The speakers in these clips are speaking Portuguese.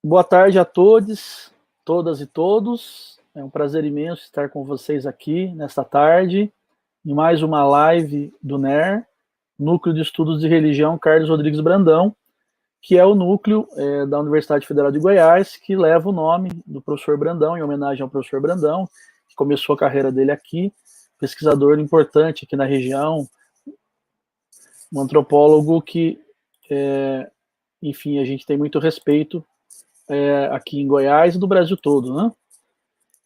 Boa tarde a todos, todas e todos. É um prazer imenso estar com vocês aqui nesta tarde, em mais uma live do NER, Núcleo de Estudos de Religião Carlos Rodrigues Brandão, que é o núcleo da Universidade Federal de Goiás, que leva o nome do professor Brandão, em homenagem ao professor Brandão, que começou a carreira dele aqui, pesquisador importante aqui na região, um antropólogo que, enfim, a gente tem muito respeito aqui em Goiás e do Brasil todo, né?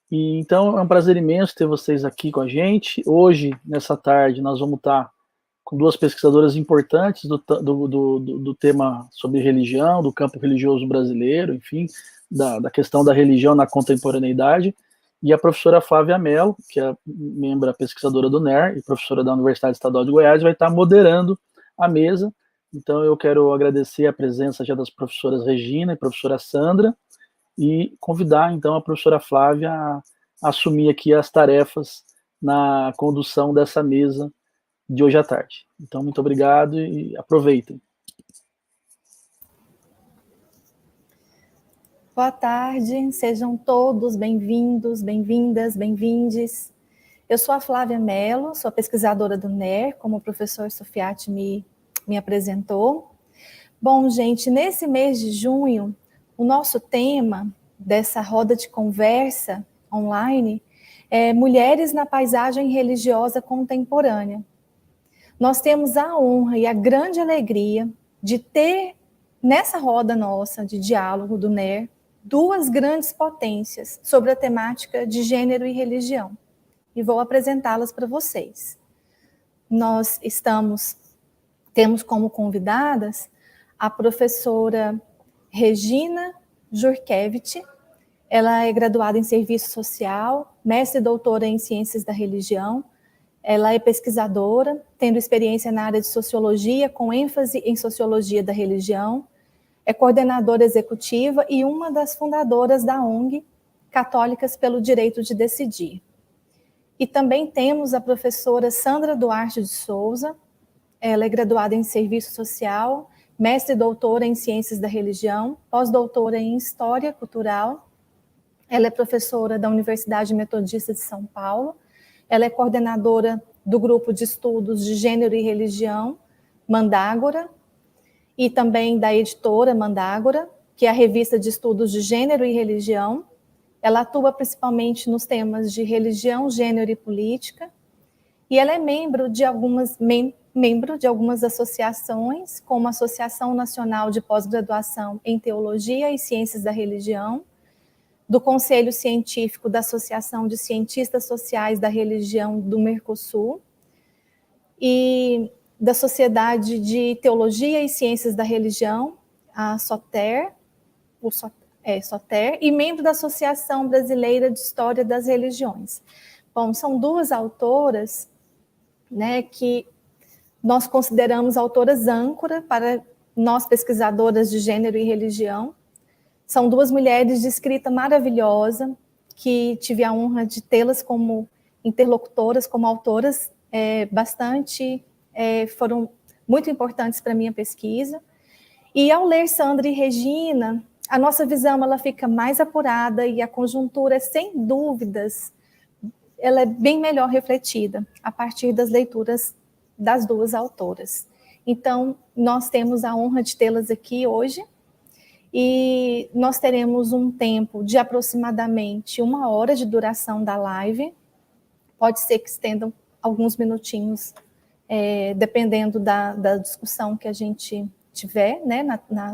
E, então é um prazer imenso ter vocês aqui com a gente. Hoje, nessa tarde, nós vamos estar com duas pesquisadoras importantes do tema sobre religião, do campo religioso brasileiro, enfim, da questão da religião na contemporaneidade, e a professora Flávia Mello, que é membro pesquisadora do NER e professora da Universidade Estadual de Goiás, vai estar moderando a mesa. Então eu quero agradecer a presença já das professoras Regina e professora Sandra, e convidar, então, a professora Flávia a assumir aqui as tarefas na condução dessa mesa de hoje à tarde. Então, muito obrigado e aproveitem. Boa tarde, sejam todos bem-vindos, bem-vindas, bem-vindes. Eu sou a Flávia Mello, sou pesquisadora do NER, como o professor Sofiati me apresentou. Bom, gente, nesse mês de junho, o nosso tema dessa roda de conversa online é Mulheres na Paisagem Religiosa Contemporânea. Nós temos a honra e a grande alegria de ter, nessa roda nossa de diálogo do NER, duas grandes potências sobre a temática de gênero e religião. E vou apresentá-las para vocês. Nós temos como convidadas a professora Regina Jurkevich. Ela é graduada em Serviço Social, mestre e doutora em Ciências da Religião. Ela é pesquisadora, tendo experiência na área de Sociologia, com ênfase em Sociologia da Religião. É coordenadora executiva e uma das fundadoras da ONG Católicas pelo Direito de Decidir. E também temos a professora Sandra Duarte de Souza. Ela é graduada em Serviço Social, mestre e doutora em Ciências da Religião, pós-doutora em História Cultural. Ela é professora da Universidade Metodista de São Paulo. Ela é coordenadora do Grupo de Estudos de Gênero e Religião, Mandágora, e também da editora Mandágora, que é a revista de estudos de gênero e religião. Ela atua principalmente nos temas de religião, gênero e política, e ela é membro de algumas associações, como a Associação Nacional de Pós-Graduação em Teologia e Ciências da Religião, do Conselho Científico da Associação de Cientistas Sociais da Religião do Mercosul, e da Sociedade de Teologia e Ciências da Religião, a SOTER, e membro da Associação Brasileira de História das Religiões. Bom, são duas autoras, né, que nós consideramos autoras âncora para nós pesquisadoras de gênero e religião. São duas mulheres de escrita maravilhosa, que tive a honra de tê-las como interlocutoras, como autoras, foram muito importantes para a minha pesquisa. E ao ler Sandra e Regina, a nossa visão ela fica mais apurada e a conjuntura, sem dúvidas, ela é bem melhor refletida a partir das leituras das duas autoras. Então, nós temos a honra de tê-las aqui hoje, e nós teremos um tempo de aproximadamente 1 hora de duração da live. Pode ser que estendam alguns minutinhos, dependendo da discussão que a gente tiver, né,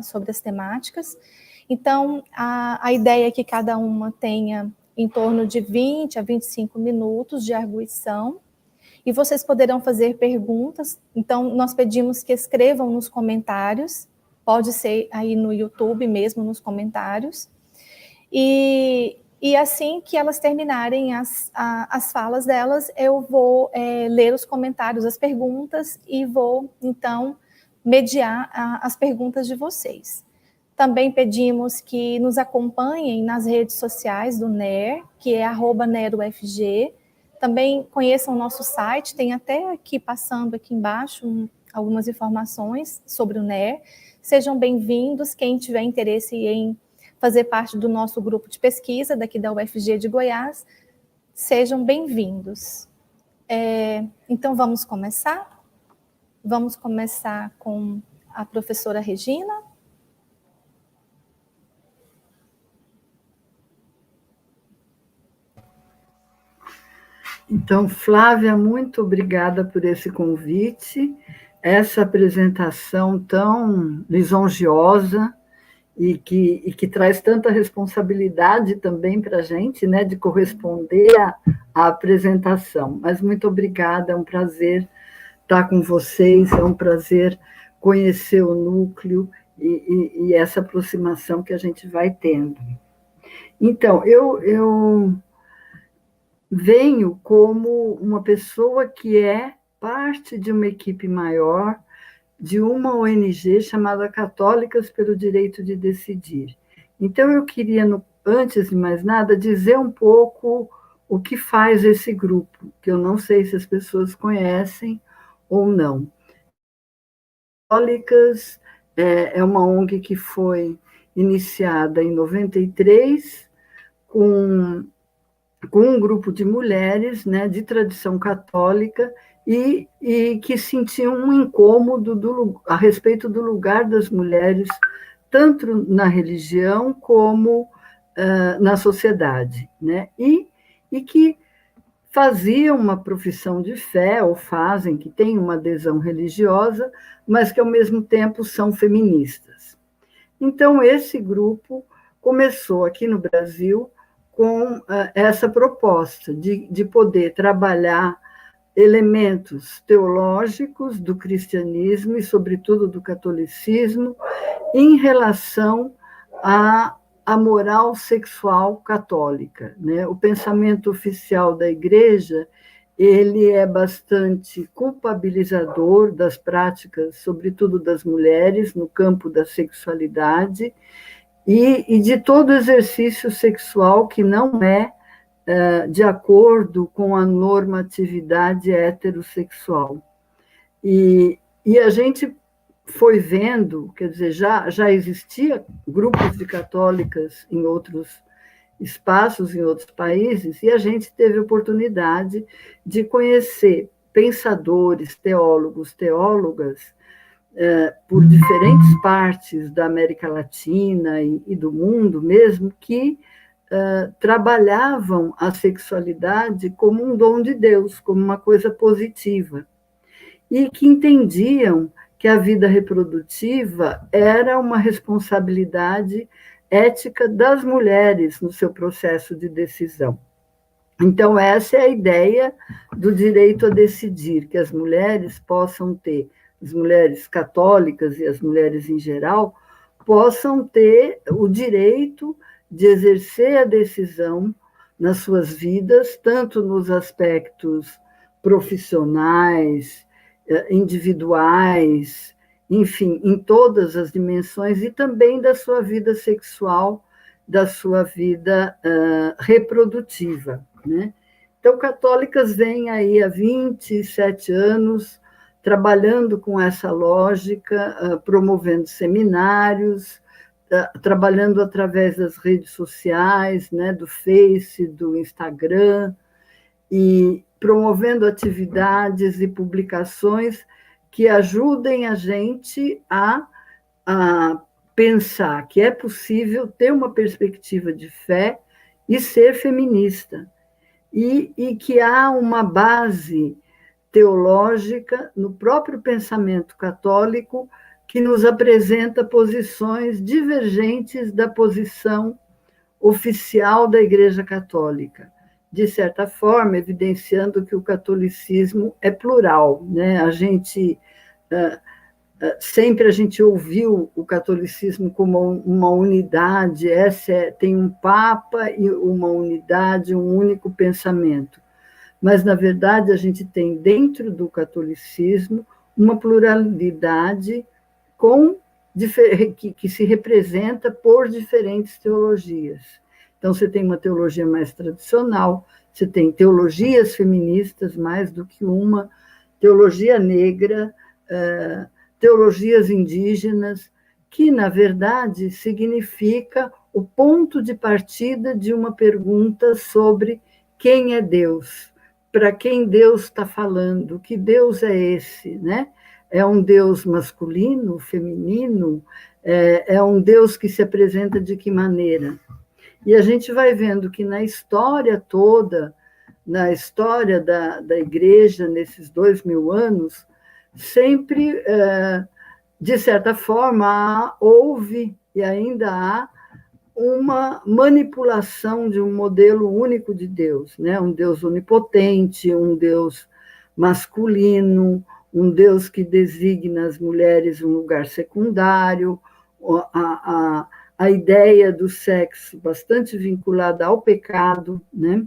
sobre as temáticas. Então, a ideia é que cada uma tenha em torno de 20 a 25 minutos de arguição, e vocês poderão fazer perguntas. Então, nós pedimos que escrevam nos comentários, pode ser aí no YouTube mesmo, nos comentários, e assim que elas terminarem as falas delas, eu vou ler os comentários, as perguntas, e vou, então, mediar as perguntas de vocês. Também pedimos que nos acompanhem nas redes sociais do NER, que é @nerufg. Também conheçam o nosso site, tem até aqui, passando aqui embaixo, algumas informações sobre o NER. Sejam bem-vindos, quem tiver interesse em fazer parte do nosso grupo de pesquisa daqui da UFG de Goiás, sejam bem-vindos. Então, vamos começar? Vamos começar com a professora Regina. Então, Flávia, muito obrigada por esse convite, essa apresentação tão lisonjeosa e que traz tanta responsabilidade também para a gente, né, de corresponder à apresentação. Mas muito obrigada, é um prazer estar com vocês, é um prazer conhecer o núcleo e essa aproximação que a gente vai tendo. Então, eu venho como uma pessoa que é parte de uma equipe maior, de uma ONG chamada Católicas pelo Direito de Decidir. Então, eu queria, antes de mais nada, dizer um pouco o que faz esse grupo, que eu não sei se as pessoas conhecem ou não. Católicas é uma ONG que foi iniciada em 93, com um grupo de mulheres, né, de tradição católica e que sentiam um incômodo a respeito do lugar das mulheres, tanto na religião como na sociedade, né? E que faziam uma profissão de fé, ou fazem, que têm uma adesão religiosa, mas que, ao mesmo tempo, são feministas. Então, esse grupo começou aqui no Brasil com essa proposta de poder trabalhar elementos teológicos do cristianismo e, sobretudo, do catolicismo em relação à moral sexual católica, né? O pensamento oficial da Igreja, ele é bastante culpabilizador das práticas, sobretudo das mulheres, no campo da sexualidade, e de todo exercício sexual que não é de acordo com a normatividade heterossexual. E a gente foi vendo, quer dizer, já existia grupos de católicas em outros espaços, em outros países, e a gente teve oportunidade de conhecer pensadores, teólogos, teólogas, por diferentes partes da América Latina e do mundo mesmo, que trabalhavam a sexualidade como um dom de Deus, como uma coisa positiva, e que entendiam que a vida reprodutiva era uma responsabilidade ética das mulheres no seu processo de decisão. Então, essa é a ideia do direito a decidir, que as mulheres possam ter, as mulheres católicas e as mulheres em geral, possam ter o direito de exercer a decisão nas suas vidas, tanto nos aspectos profissionais, individuais, enfim, em todas as dimensões, e também da sua vida sexual, da sua vida reprodutiva, né? Então, Católicas vêm aí há 27 anos trabalhando com essa lógica, promovendo seminários, trabalhando através das redes sociais, né, do Face, do Instagram, e promovendo atividades e publicações que ajudem a gente a pensar que é possível ter uma perspectiva de fé e ser feminista, e que há uma base teológica no próprio pensamento católico que nos apresenta posições divergentes da posição oficial da Igreja Católica, de certa forma, evidenciando que o catolicismo é plural, né? Sempre a gente ouviu o catolicismo como uma unidade, tem um Papa e uma unidade, um único pensamento. Mas, na verdade, a gente tem dentro do catolicismo uma pluralidade que se representa por diferentes teologias. Então, você tem uma teologia mais tradicional, você tem teologias feministas, mais do que uma, teologia negra, teologias indígenas, que, na verdade, significa o ponto de partida de uma pergunta sobre quem é Deus, para quem Deus está falando, que Deus é esse, né? É um Deus masculino, feminino? É um Deus que se apresenta de que maneira? E a gente vai vendo que na história toda, na história da igreja, nesses 2000 anos, sempre, de certa forma, houve e ainda há uma manipulação de um modelo único de Deus, né? Um Deus onipotente, um Deus masculino, um Deus que designa as mulheres um lugar secundário, a ideia do sexo bastante vinculada ao pecado, né?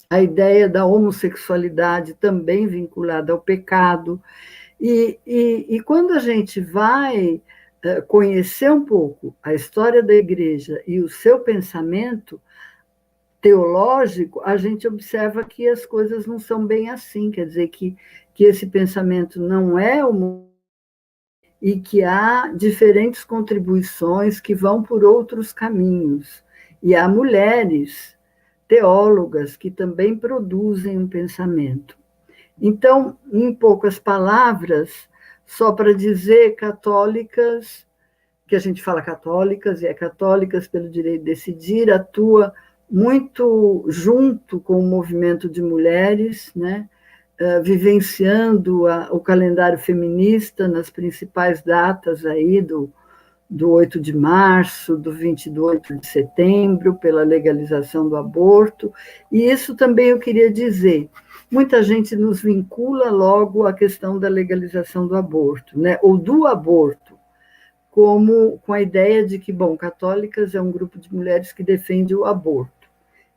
A ideia da homossexualidade também vinculada ao pecado. E quando a gente vai conhecer um pouco a história da igreja e o seu pensamento teológico, a gente observa que as coisas não são bem assim, quer dizer, que esse pensamento não é o e que há diferentes contribuições que vão por outros caminhos. E há mulheres teólogas que também produzem um pensamento. Então, em poucas palavras, só para dizer católicas, que a gente fala católicas, e é católicas pelo direito de decidir, atua muito junto com o movimento de mulheres, né? Vivenciando o calendário feminista nas principais datas aí do 8 de março, do 28 de setembro, pela legalização do aborto. E isso também eu queria dizer. Muita gente nos vincula logo à questão da legalização do aborto, né? Ou do aborto, como com a ideia de que, bom, católicas é um grupo de mulheres que defende o aborto.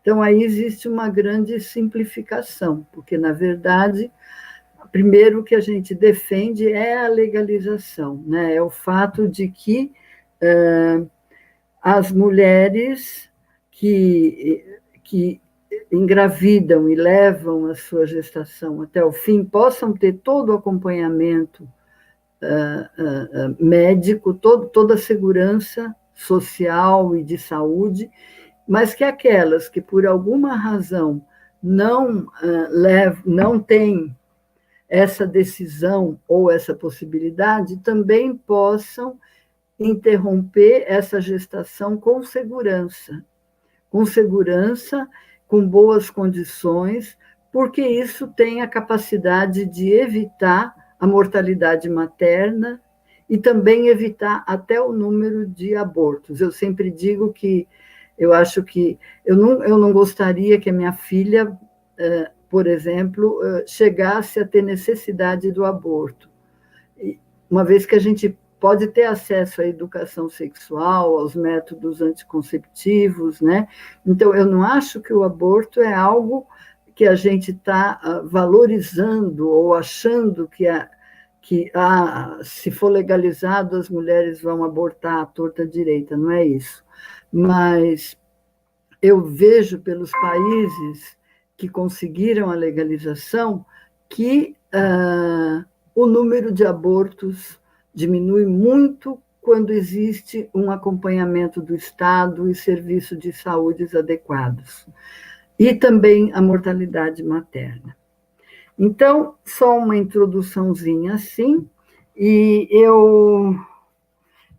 Então, aí existe uma grande simplificação, porque, na verdade, primeiro o que a gente defende é a legalização, né? É o fato de que as mulheres que engravidam e levam a sua gestação até o fim possam ter todo o acompanhamento médico, toda a segurança social e de saúde, mas que aquelas que, por alguma razão, não têm essa decisão ou essa possibilidade, também possam interromper essa gestação com segurança, com boas condições, porque isso tem a capacidade de evitar a mortalidade materna e também evitar até o número de abortos. Eu sempre digo que eu acho que eu não gostaria que a minha filha, por exemplo, chegasse a ter necessidade do aborto, uma vez que a gente pode ter acesso à educação sexual, aos métodos anticonceptivos, né? Então, eu não acho que o aborto é algo que a gente está valorizando ou achando que se for legalizado, as mulheres vão abortar à torta direita, não é isso. Mas eu vejo pelos países que conseguiram a legalização que o número de abortos diminui muito quando existe um acompanhamento do Estado e serviços de saúde adequados. E também a mortalidade materna. Então, só uma introduçãozinha assim, e eu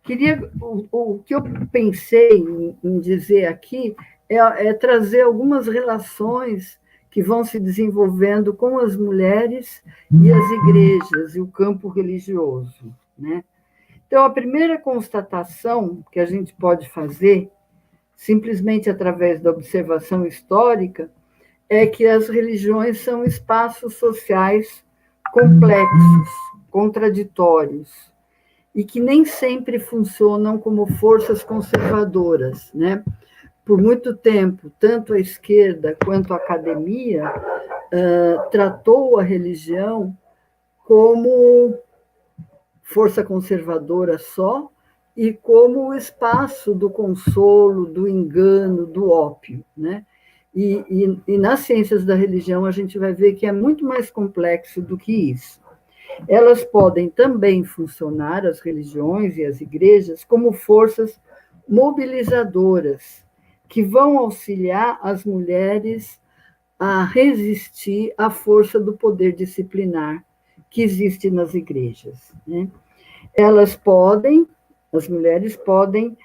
queria, o que eu pensei em dizer aqui é trazer algumas relações que vão se desenvolvendo com as mulheres e as igrejas e o campo religioso, né? Então, a primeira constatação que a gente pode fazer, simplesmente através da observação histórica, é que as religiões são espaços sociais complexos, contraditórios, e que nem sempre funcionam como forças conservadoras, né? Por muito tempo, tanto a esquerda quanto a academia tratou a religião como força conservadora só e como o espaço do consolo, do engano, do ópio, né? E nas ciências da religião a gente vai ver que é muito mais complexo do que isso. Elas podem também funcionar, as religiões e as igrejas, como forças mobilizadoras, que vão auxiliar as mulheres a resistir à força do poder disciplinar que existe nas igrejas, né? As mulheres podem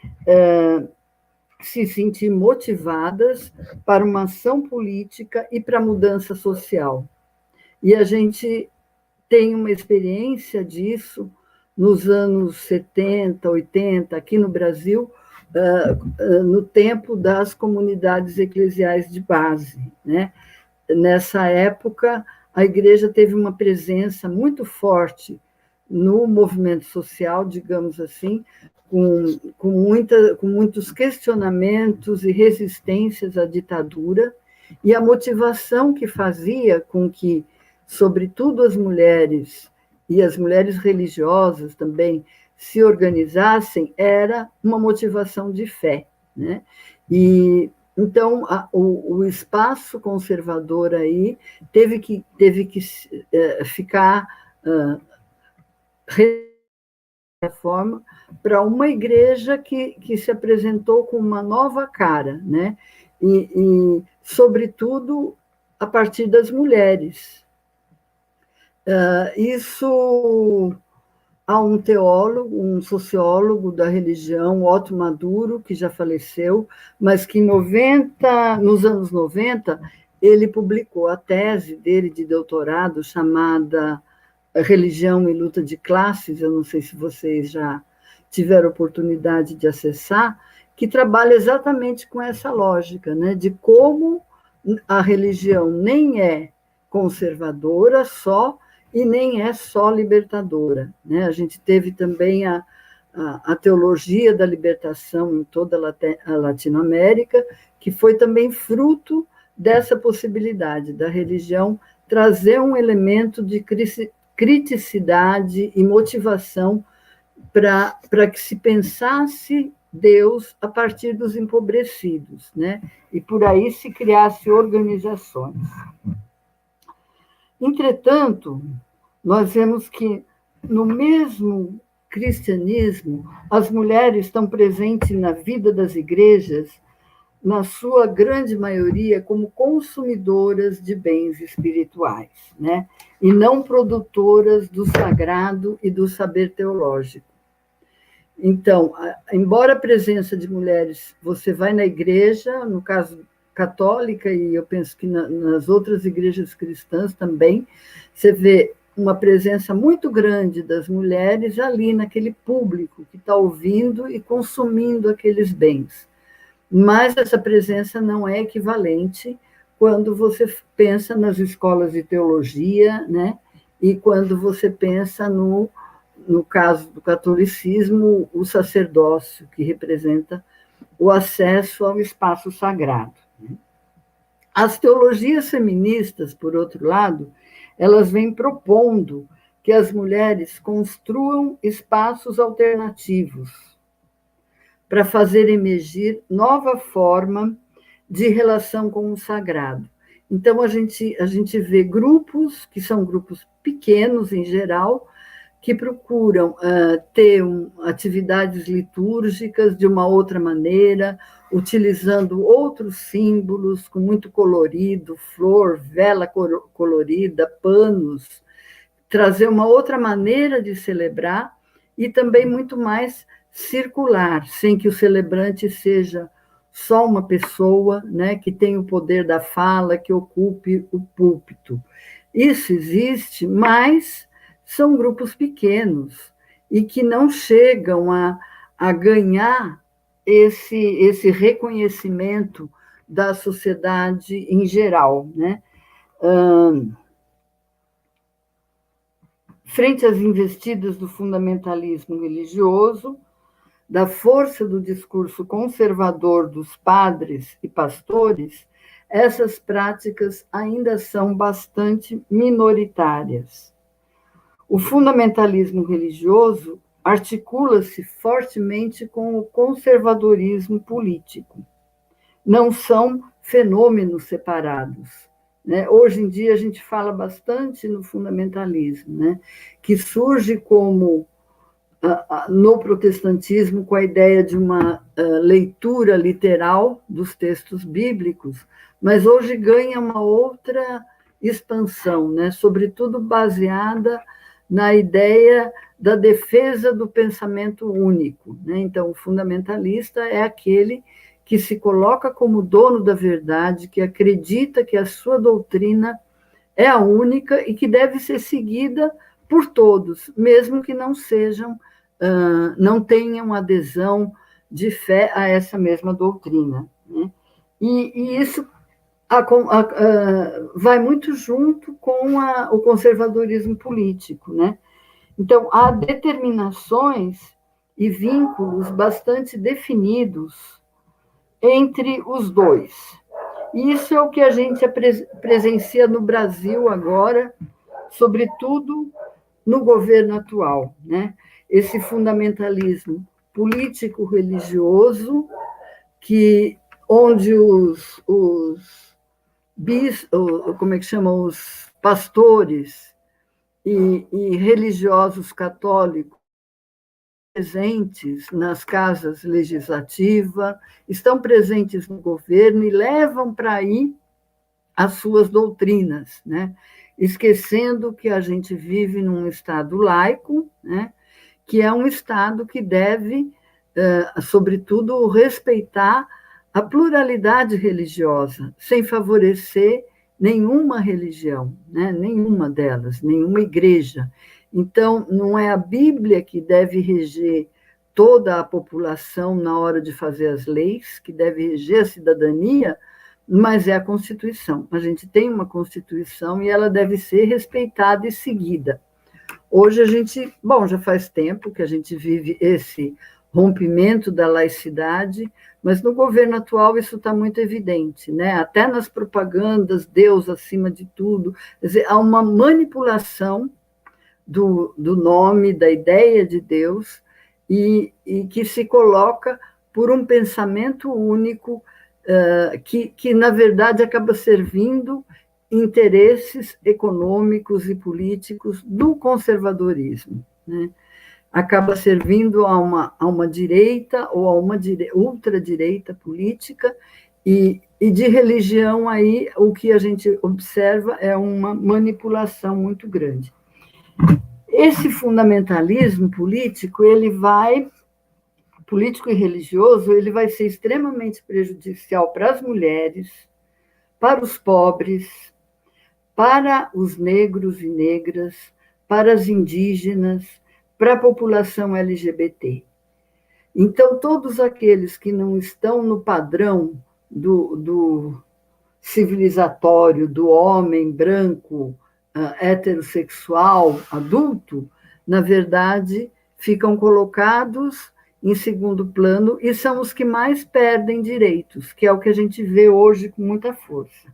se sentir motivadas para uma ação política e para a mudança social. E a gente tem uma experiência disso nos anos 70, 80, aqui no Brasil, no tempo das comunidades eclesiais de base, né? Nessa época, a igreja teve uma presença muito forte no movimento social, digamos assim, com muitos questionamentos e resistências à ditadura, e a motivação que fazia com que, sobretudo as mulheres, e as mulheres religiosas também, se organizassem, era uma motivação de fé, né? E então o espaço conservador aí teve que ficar reforma para uma igreja que se apresentou com uma nova cara, né? E sobretudo a partir das mulheres. Isso há um teólogo, um sociólogo da religião, Otto Maduro, que já faleceu, mas que nos anos 90 ele publicou a tese dele de doutorado chamada Religião e Luta de Classes, eu não sei se vocês já tiveram oportunidade de acessar, que trabalha exatamente com essa lógica, né, de como a religião nem é conservadora só, e nem é só libertadora, né? A gente teve também a teologia da libertação em toda a Latinoamérica, que foi também fruto dessa possibilidade da religião trazer um elemento de criticidade e motivação para que se pensasse Deus a partir dos empobrecidos, né? E por aí se criasse organizações. Entretanto, nós vemos que no mesmo cristianismo, as mulheres estão presentes na vida das igrejas, na sua grande maioria, como consumidoras de bens espirituais, né? E não produtoras do sagrado e do saber teológico. Então, embora a presença de mulheres, você vai na igreja, no caso católica, e eu penso que nas outras igrejas cristãs também, você vê uma presença muito grande das mulheres ali naquele público que está ouvindo e consumindo aqueles bens. Mas essa presença não é equivalente quando você pensa nas escolas de teologia, né? E quando você pensa no caso do catolicismo, o sacerdócio, que representa o acesso ao espaço sagrado. As teologias feministas, por outro lado, elas vêm propondo que as mulheres construam espaços alternativos para fazer emergir nova forma de relação com o sagrado. Então, a gente vê grupos, que são grupos pequenos em geral, que procuram ter atividades litúrgicas de uma outra maneira, utilizando outros símbolos com muito colorido, flor, vela colorida, panos, trazer uma outra maneira de celebrar e também muito mais circular, sem que o celebrante seja só uma pessoa, né, que tem o poder da fala, que ocupe o púlpito. Isso existe, mas são grupos pequenos e que não chegam a ganhar esse reconhecimento da sociedade em geral, né? Frente às investidas do fundamentalismo religioso, da força do discurso conservador dos padres e pastores, essas práticas ainda são bastante minoritárias. O fundamentalismo religioso articula-se fortemente com o conservadorismo político. Não são fenômenos separados, né? Hoje em dia a gente fala bastante no fundamentalismo, né? Que surge como no protestantismo com a ideia de uma leitura literal dos textos bíblicos, mas hoje ganha uma outra expansão, né? Sobretudo baseada na ideia da defesa do pensamento único, né? Então, o fundamentalista é aquele que se coloca como dono da verdade, que acredita que a sua doutrina é a única e que deve ser seguida por todos, mesmo que não tenham adesão de fé a essa mesma doutrina, né? E isso vai muito junto com o conservadorismo político, né? Então, há determinações e vínculos bastante definidos entre os dois. E isso é o que a gente presencia no Brasil agora, sobretudo no governo atual, né? Esse fundamentalismo político-religioso, onde os os pastores e religiosos católicos presentes nas casas legislativas, estão presentes no governo e levam para aí as suas doutrinas, né? Esquecendo que a gente vive num Estado laico, né? Que é um Estado que deve, sobretudo, respeitar a pluralidade religiosa, sem favorecer nenhuma religião, né? Nenhuma delas, nenhuma igreja. Então, não é a Bíblia que deve reger toda a população na hora de fazer as leis, que deve reger a cidadania, mas é a Constituição. A gente tem uma Constituição e ela deve ser respeitada e seguida. Hoje já faz tempo que a gente vive esse rompimento da laicidade, mas no governo atual isso está muito evidente, né? Até nas propagandas, Deus acima de tudo. Quer dizer, há uma manipulação do nome, da ideia de Deus, e que se coloca por um pensamento único, que, na verdade, acaba servindo interesses econômicos e políticos do conservadorismo, né? Acaba servindo a uma direita ou a uma ultradireita política, e de religião aí o que a gente observa é uma manipulação muito grande. Esse fundamentalismo político, político e religioso, ele vai ser extremamente prejudicial para as mulheres, para os pobres, para os negros e negras, para as indígenas, para a população LGBT. Então, todos aqueles que não estão no padrão do civilizatório, do homem branco, heterossexual, adulto, na verdade, ficam colocados em segundo plano e são os que mais perdem direitos, que é o que a gente vê hoje com muita força.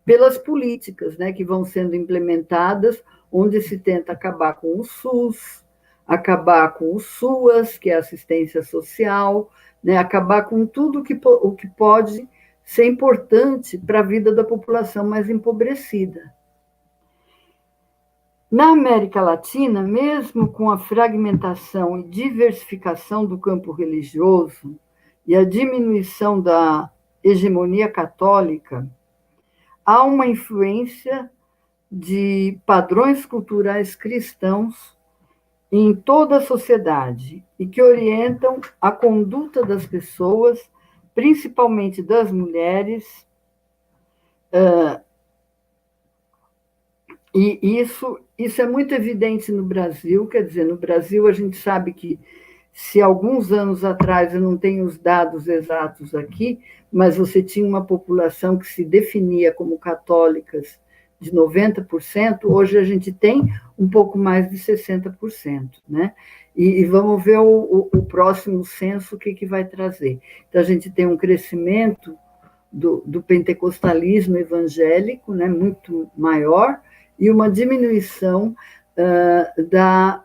Pelas políticas, né, que vão sendo implementadas, onde se tenta acabar com o SUS, acabar com o SUAS, que é assistência social, né, acabar com tudo o que pode ser importante para a vida da população mais empobrecida. Na América Latina, mesmo com a fragmentação e diversificação do campo religioso e a diminuição da hegemonia católica, há uma influência de padrões culturais cristãos em toda a sociedade e que orientam a conduta das pessoas, principalmente das mulheres, e isso é muito evidente no Brasil. Quer dizer, no Brasil a gente sabe que, se alguns anos atrás, eu não tenho os dados exatos aqui, mas você tinha uma população que se definia como católicas de 90%, hoje a gente tem um pouco mais de 60%, né? E vamos ver o próximo censo, o que vai trazer. Então, a gente tem um crescimento do pentecostalismo evangélico, né, muito maior, e uma diminuição das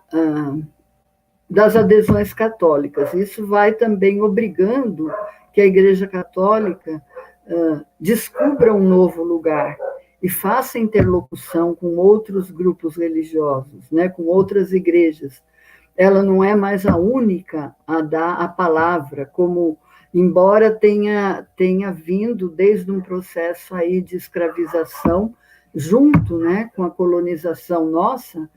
adesões católicas. Isso vai também obrigando que a Igreja Católica descubra um novo lugar e faça interlocução com outros grupos religiosos, né, com outras igrejas, ela não é mais a única a dar a palavra, como embora tenha vindo desde um processo aí de escravização, junto, né, com a colonização nossa,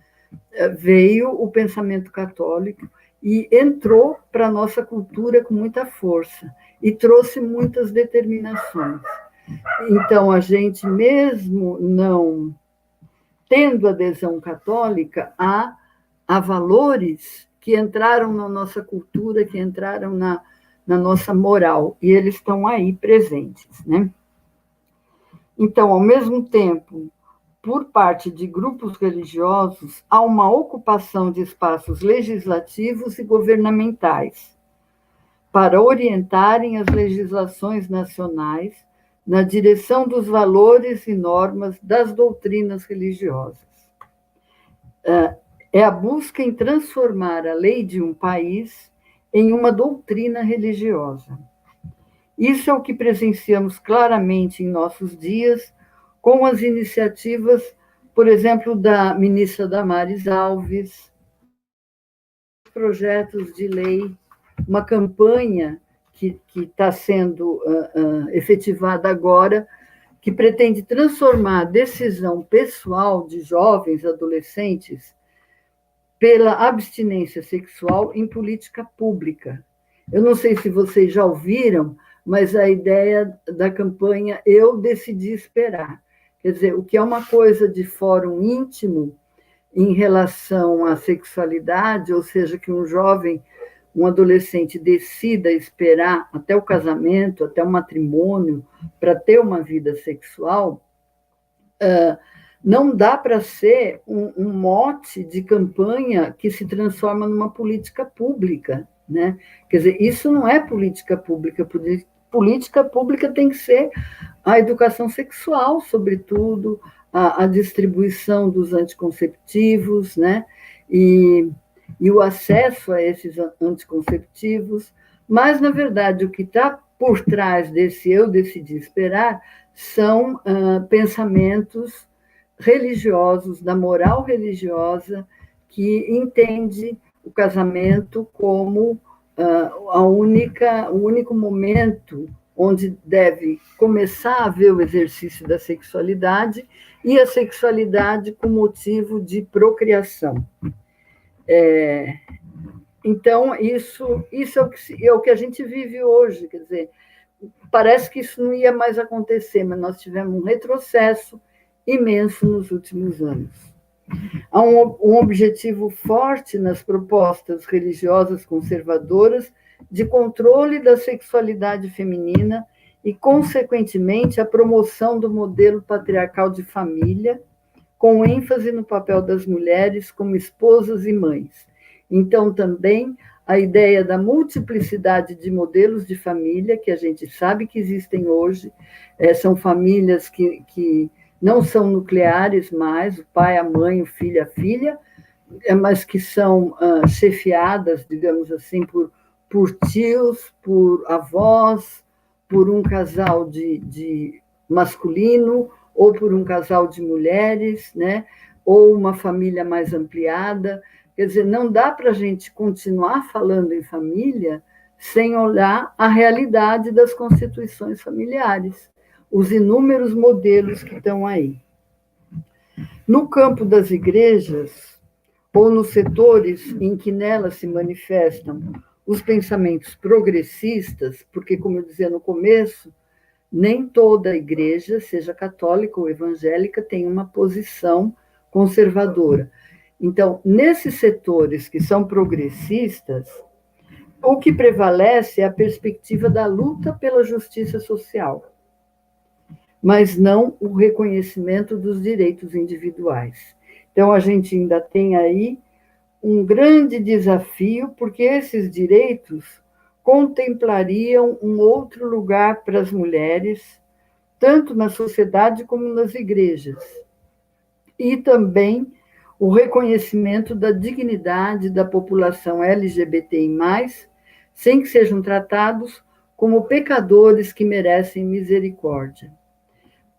veio o pensamento católico e entrou para a nossa cultura com muita força e trouxe muitas determinações. Então, a gente, mesmo não tendo adesão católica, há valores que entraram na nossa cultura, que entraram na nossa moral, e eles estão aí presentes, né? Então, ao mesmo tempo, por parte de grupos religiosos, há uma ocupação de espaços legislativos e governamentais para orientarem as legislações nacionais na direção dos valores e normas das doutrinas religiosas. É a busca em transformar a lei de um país em uma doutrina religiosa. Isso é o que presenciamos claramente em nossos dias, com as iniciativas, por exemplo, da ministra Damares Alves, projetos de lei, uma campanha que está sendo efetivada agora, que pretende transformar a decisão pessoal de jovens, adolescentes, pela abstinência sexual em política pública. Eu não sei se vocês já ouviram, mas a ideia da campanha Eu Decidi Esperar. Quer dizer, o que é uma coisa de fórum íntimo em relação à sexualidade, ou seja, que um jovem, um adolescente decida esperar até o casamento, até o matrimônio, para ter uma vida sexual, não dá para ser um mote de campanha que se transforma numa política pública, né? Quer dizer, isso não é política pública. Política pública tem que ser a educação sexual, sobretudo, a distribuição dos anticonceptivos, né? E o acesso a esses anticonceptivos. Mas, na verdade, o que está por trás desse Eu Decidi Esperar são pensamentos religiosos, da moral religiosa, que entende o casamento como o único momento onde deve começar a haver o exercício da sexualidade, e a sexualidade com motivo de procriação. Então, isso é o que a gente vive hoje, quer dizer, parece que isso não ia mais acontecer, mas nós tivemos um retrocesso imenso nos últimos anos. Há um objetivo forte nas propostas religiosas conservadoras de controle da sexualidade feminina e, consequentemente, a promoção do modelo patriarcal de família, com ênfase no papel das mulheres como esposas e mães. Então, também, a ideia da multiplicidade de modelos de família, que a gente sabe que existem hoje, são famílias que não são nucleares mais, o pai, a mãe, o filho, a filha, mas que são chefiadas, digamos assim, por tios, por avós, por um casal de masculino, ou por um casal de mulheres, né? Ou uma família mais ampliada. Quer dizer, não dá para a gente continuar falando em família sem olhar a realidade das constituições familiares, os inúmeros modelos que estão aí. No campo das igrejas, ou nos setores em que nelas se manifestam os pensamentos progressistas, porque, como eu dizia no começo, nem toda a igreja, seja católica ou evangélica, tem uma posição conservadora. Então, nesses setores que são progressistas, o que prevalece é a perspectiva da luta pela justiça social, mas não o reconhecimento dos direitos individuais. Então, a gente ainda tem aí um grande desafio, porque esses direitos contemplariam um outro lugar para as mulheres, tanto na sociedade como nas igrejas. E também o reconhecimento da dignidade da população LGBTI+, sem que sejam tratados como pecadores que merecem misericórdia.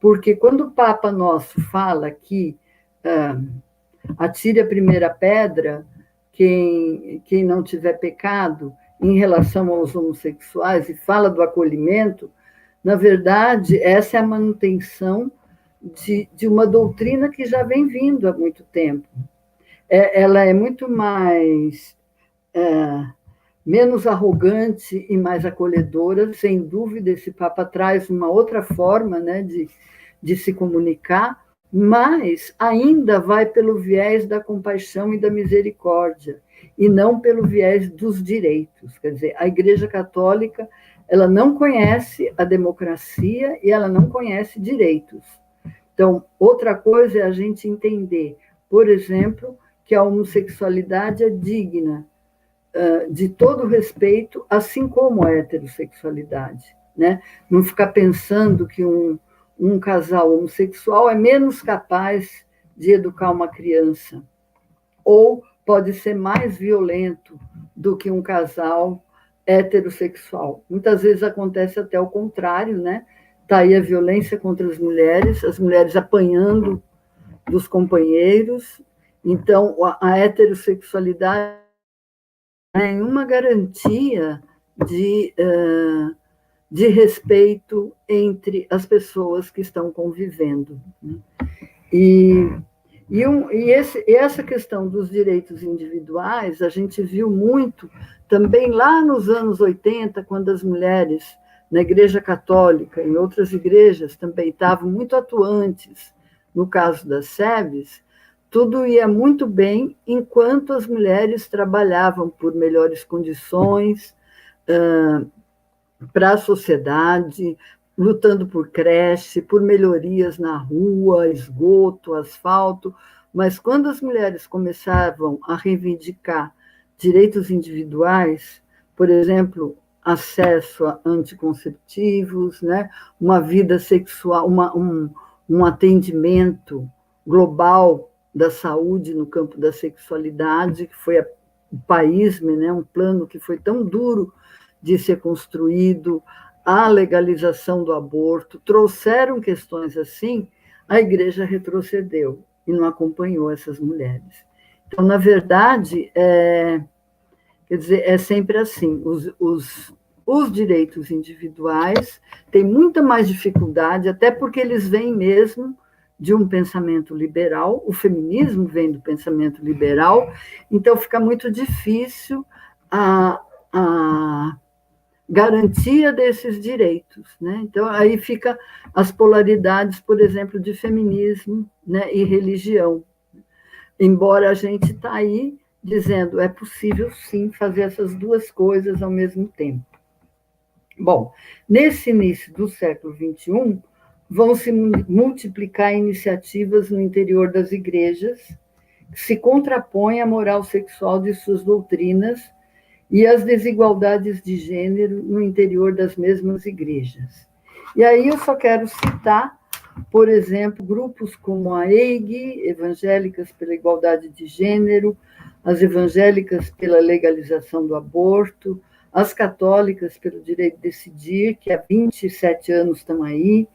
Porque quando o Papa Nosso fala que atire a primeira pedra quem não tiver pecado em relação aos homossexuais e fala do acolhimento, na verdade, essa é a manutenção de uma doutrina que já vem vindo há muito tempo. Ela é muito mais menos arrogante e mais acolhedora, sem dúvida. Esse Papa traz uma outra forma, né, de se comunicar, mas ainda vai pelo viés da compaixão e da misericórdia, e não pelo viés dos direitos. Quer dizer, a Igreja Católica, ela não conhece a democracia e ela não conhece direitos. Então, outra coisa é a gente entender, por exemplo, que a homossexualidade é digna de todo respeito, assim como a heterossexualidade, né? Não ficar pensando que um casal homossexual é menos capaz de educar uma criança, ou pode ser mais violento do que um casal heterossexual. Muitas vezes acontece até o contrário, né? Está aí a violência contra as mulheres apanhando dos companheiros. Então, a heterossexualidade nenhuma garantia de respeito entre as pessoas que estão convivendo. E essa questão dos direitos individuais, a gente viu muito também lá nos anos 80, quando as mulheres na Igreja Católica, em outras igrejas também estavam muito atuantes, no caso das SEBs, tudo ia muito bem enquanto as mulheres trabalhavam por melhores condições para a sociedade, lutando por creche, por melhorias na rua, esgoto, asfalto. Mas quando as mulheres começavam a reivindicar direitos individuais, por exemplo, acesso a anticonceptivos, né, uma vida sexual, um atendimento global da saúde no campo da sexualidade, que foi o PAISME, né, um plano que foi tão duro de ser construído, a legalização do aborto, trouxeram questões assim, a Igreja retrocedeu e não acompanhou essas mulheres. Então, na verdade, quer dizer, é sempre assim, os direitos individuais têm muita mais dificuldade, até porque eles vêm mesmo de um pensamento liberal, o feminismo vem do pensamento liberal, então fica muito difícil a garantia desses direitos, né? Então, aí fica as polaridades, por exemplo, de feminismo, né, e religião. Embora a gente está aí dizendo é possível, sim, fazer essas duas coisas ao mesmo tempo. Bom, nesse início do século XXI, vão se multiplicar iniciativas no interior das igrejas que se contrapõem à moral sexual de suas doutrinas e às desigualdades de gênero no interior das mesmas igrejas. E aí eu só quero citar, por exemplo, grupos como a EIG, Evangélicas pela Igualdade de Gênero, as Evangélicas pela Legalização do Aborto, as Católicas pelo Direito de Decidir, que há 27 anos estão aí,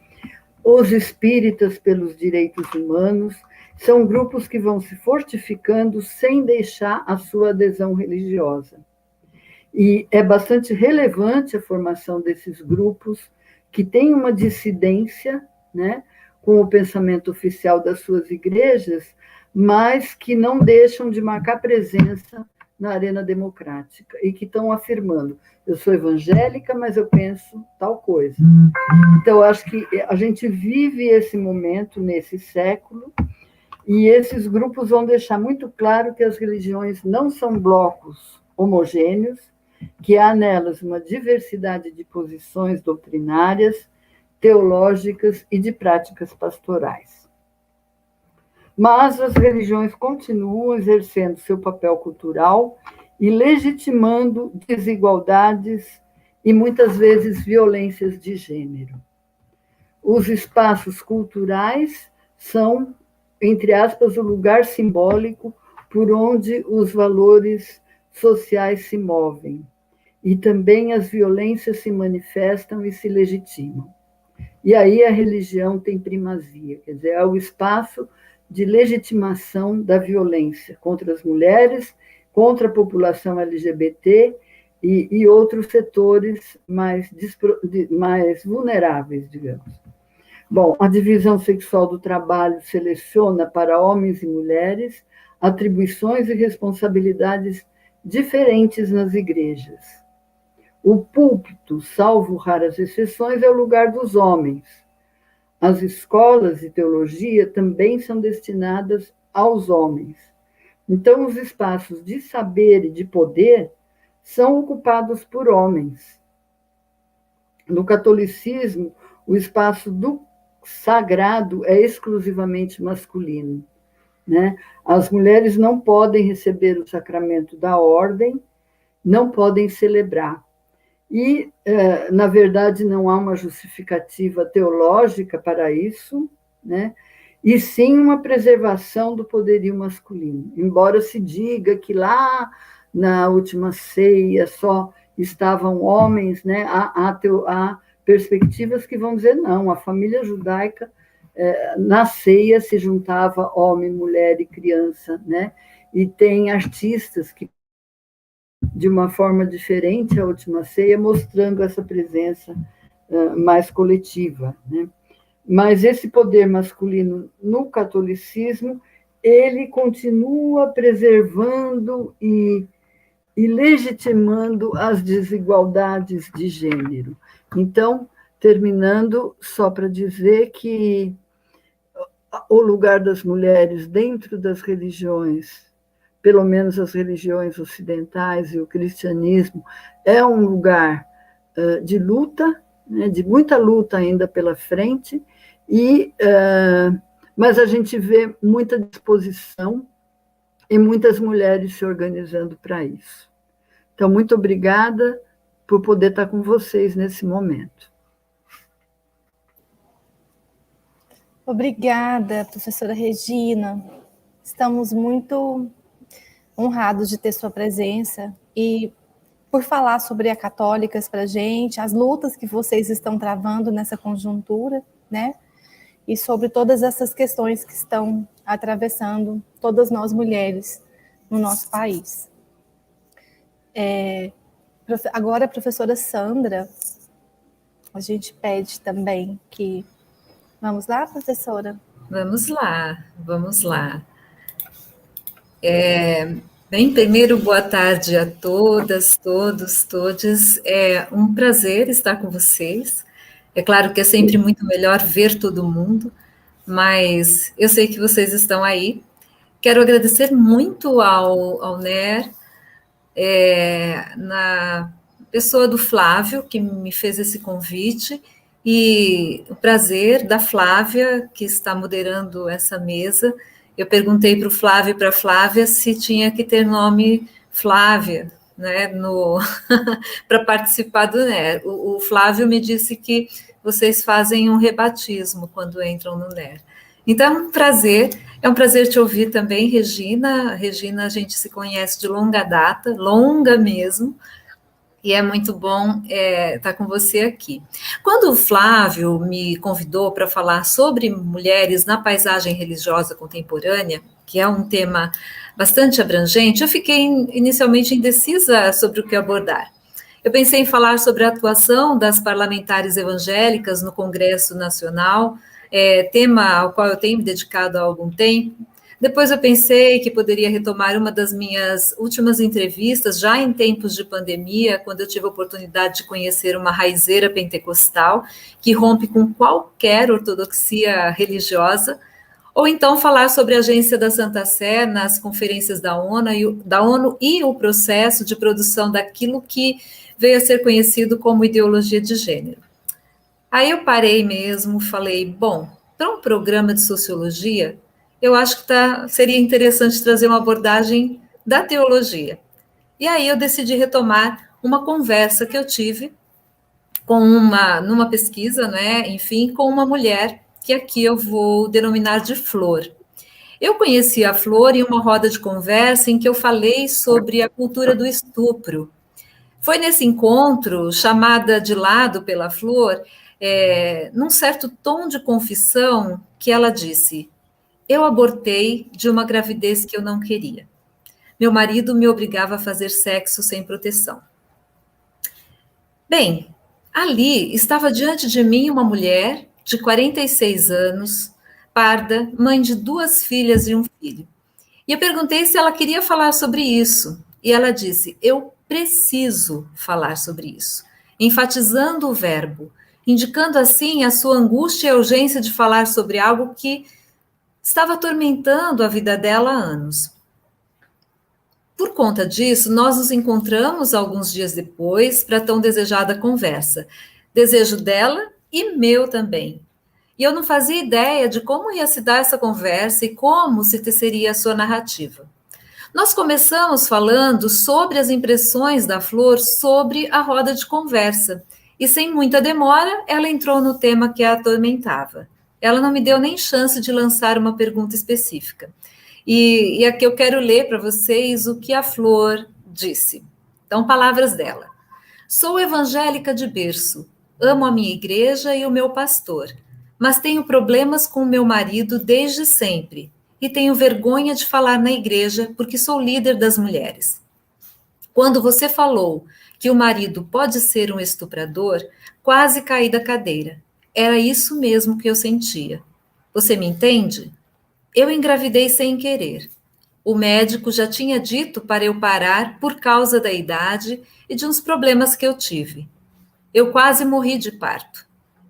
os Espíritas pelos Direitos Humanos. São grupos que vão se fortificando sem deixar a sua adesão religiosa. E é bastante relevante a formação desses grupos que têm uma dissidência, né, com o pensamento oficial das suas igrejas, mas que não deixam de marcar presença na arena democrática e que estão afirmando: eu sou evangélica, mas eu penso tal coisa. Então, eu acho que a gente vive esse momento nesse século, e esses grupos vão deixar muito claro que as religiões não são blocos homogêneos, que há nelas uma diversidade de posições doutrinárias, teológicas e de práticas pastorais. Mas as religiões continuam exercendo seu papel cultural e legitimando desigualdades e, muitas vezes, violências de gênero. Os espaços culturais são, entre aspas, o lugar simbólico por onde os valores sociais se movem, e também as violências se manifestam e se legitimam. E aí a religião tem primazia, quer dizer, é o espaço de legitimação da violência contra as mulheres contra a população LGBT e outros setores mais vulneráveis, digamos. Bom, a divisão sexual do trabalho seleciona para homens e mulheres atribuições e responsabilidades diferentes nas igrejas. O púlpito, salvo raras exceções, é o lugar dos homens. As escolas de teologia também são destinadas aos homens. Então, os espaços de saber e de poder são ocupados por homens. No catolicismo, o espaço do sagrado é exclusivamente masculino, né? As mulheres não podem receber o sacramento da ordem, não podem celebrar. E, na verdade, não há uma justificativa teológica para isso, né? E sim uma preservação do poderio masculino. Embora se diga que lá na última ceia só estavam homens, né? Há perspectivas que vão dizer não, a família judaica na ceia se juntava homem, mulher e criança, né? E tem artistas que, de uma forma diferente, a última ceia, mostrando essa presença mais coletiva, né? Mas esse poder masculino no catolicismo, ele continua preservando e legitimando as desigualdades de gênero. Então, terminando, só para dizer que o lugar das mulheres dentro das religiões, pelo menos as religiões ocidentais e o cristianismo, é um lugar de luta, né, de muita luta ainda pela frente, mas a gente vê muita disposição e muitas mulheres se organizando para isso. Então, muito obrigada por poder estar com vocês nesse momento. Obrigada, professora Regina. Estamos muito honrados de ter sua presença e por falar sobre a Católicas para a gente, as lutas que vocês estão travando nessa conjuntura, né? E sobre todas essas questões que estão atravessando todas nós mulheres no nosso país. Agora, a professora Sandra, a gente pede também que... Vamos lá, professora? Vamos lá, vamos lá. Bem, primeiro, boa tarde a todas, todos, todes. É um prazer estar com vocês. É claro que é sempre muito melhor ver todo mundo, mas eu sei que vocês estão aí. Quero agradecer muito ao NER, na pessoa do Flávio, que me fez esse convite, e o prazer da Flávia, que está moderando essa mesa. Eu perguntei para o Flávio e para a Flávia se tinha que ter nome Flávia, né, para participar do NER. O Flávio me disse que vocês fazem um rebatismo quando entram no NER. Então, é um prazer te ouvir também, Regina. Regina, a gente se conhece de longa data, longa mesmo, e é muito bom estar com você aqui. Quando o Flávio me convidou para falar sobre mulheres na paisagem religiosa contemporânea, que é um tema bastante abrangente, eu fiquei inicialmente indecisa sobre o que abordar. Eu pensei em falar sobre a atuação das parlamentares evangélicas no Congresso Nacional, tema ao qual eu tenho me dedicado há algum tempo. Depois eu pensei que poderia retomar uma das minhas últimas entrevistas, já em tempos de pandemia, quando eu tive a oportunidade de conhecer uma raizeira pentecostal que rompe com qualquer ortodoxia religiosa, ou então falar sobre a agência da Santa Sé nas conferências da ONU e o processo de produção daquilo que veio a ser conhecido como ideologia de gênero. Aí eu parei mesmo, falei, bom, para um programa de sociologia, eu acho que seria interessante trazer uma abordagem da teologia. E aí eu decidi retomar uma conversa que eu tive numa pesquisa, né, enfim, com uma mulher que aqui eu vou denominar de Flor. Eu conheci a Flor em uma roda de conversa em que eu falei sobre a cultura do estupro. Foi nesse encontro, chamada de lado pela Flor, num certo tom de confissão, que ela disse: eu abortei de uma gravidez que eu não queria. meu marido me obrigava a fazer sexo sem proteção. Bem, ali estava diante de mim uma mulher de 46 anos, parda, mãe de 2 filhas e um filho. E eu perguntei se ela queria falar sobre isso. E ela disse: eu preciso falar sobre isso, enfatizando o verbo, indicando assim a sua angústia e a urgência de falar sobre algo que estava atormentando a vida dela há anos. Por conta disso, nós nos encontramos alguns dias depois para a tão desejada conversa. Desejo dela e meu também. E eu não fazia ideia de como ia se dar essa conversa e como se teceria a sua narrativa. Nós começamos falando sobre as impressões da Flor sobre a roda de conversa. E sem muita demora, ela entrou no tema que a atormentava. Ela não me deu nem chance de lançar uma pergunta específica. E aqui eu quero ler para vocês o que a Flor disse. Então, palavras dela. Sou evangélica de berço, amo a minha igreja e o meu pastor, mas tenho problemas com o meu marido desde sempre e tenho vergonha de falar na igreja porque sou líder das mulheres. Quando você falou que o marido pode ser um estuprador, quase caí da cadeira. Era isso mesmo que eu sentia. Você me entende? Eu engravidei sem querer. O médico já tinha dito para eu parar por causa da idade e de uns problemas que eu tive. Eu quase morri de parto.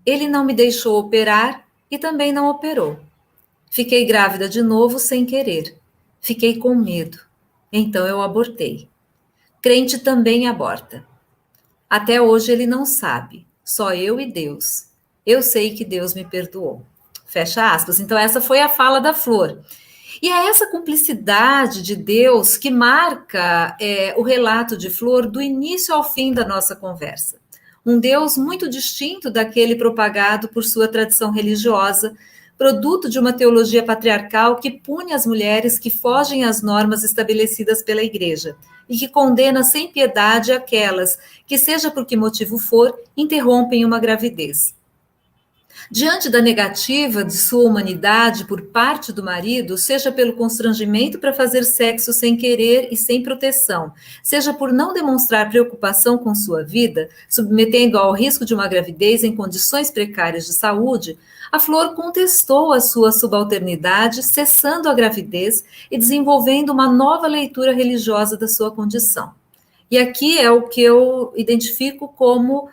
Ele não me deixou operar e também não operou. Fiquei grávida de novo sem querer. Fiquei com medo. Então eu abortei. Crente também aborta. Até hoje ele não sabe. Só eu e Deus. Eu sei que Deus me perdoou. Fecha aspas. Então, essa foi a fala da Flor. E é essa cumplicidade de Deus que marca o relato de Flor do início ao fim da nossa conversa. Um Deus muito distinto daquele propagado por sua tradição religiosa, produto de uma teologia patriarcal que pune as mulheres que fogem às normas estabelecidas pela Igreja e que condena sem piedade aquelas que, seja por que motivo for, interrompem uma gravidez. Diante da negativa de sua humanidade por parte do marido, seja pelo constrangimento para fazer sexo sem querer e sem proteção, seja por não demonstrar preocupação com sua vida, submetendo ao risco de uma gravidez em condições precárias de saúde, a Flor contestou a sua subalternidade, cessando a gravidez e desenvolvendo uma nova leitura religiosa da sua condição. E aqui é o que eu identifico como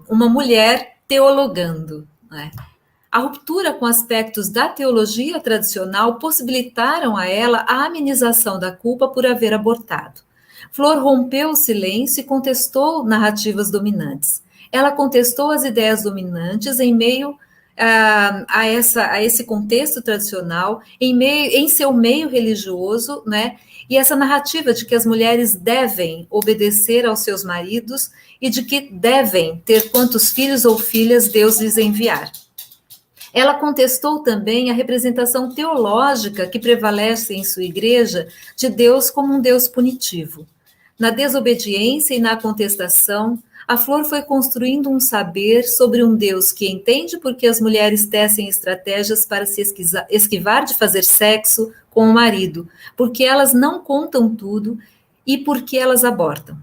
uma mulher teologando, né? A ruptura com aspectos da teologia tradicional possibilitaram a ela a amenização da culpa por haver abortado. Flor rompeu o silêncio e contestou narrativas dominantes. Ela contestou as ideias dominantes em meio a esse contexto tradicional, em seu meio religioso, né? E essa narrativa de que as mulheres devem obedecer aos seus maridos e de que devem ter quantos filhos ou filhas Deus lhes enviar. Ela contestou também a representação teológica que prevalece em sua igreja de Deus como um Deus punitivo. Na desobediência e na contestação, a Flor foi construindo um saber sobre um Deus que entende por que as mulheres tecem estratégias para se esquivar de fazer sexo com o marido, porque elas não contam tudo e porque elas abortam.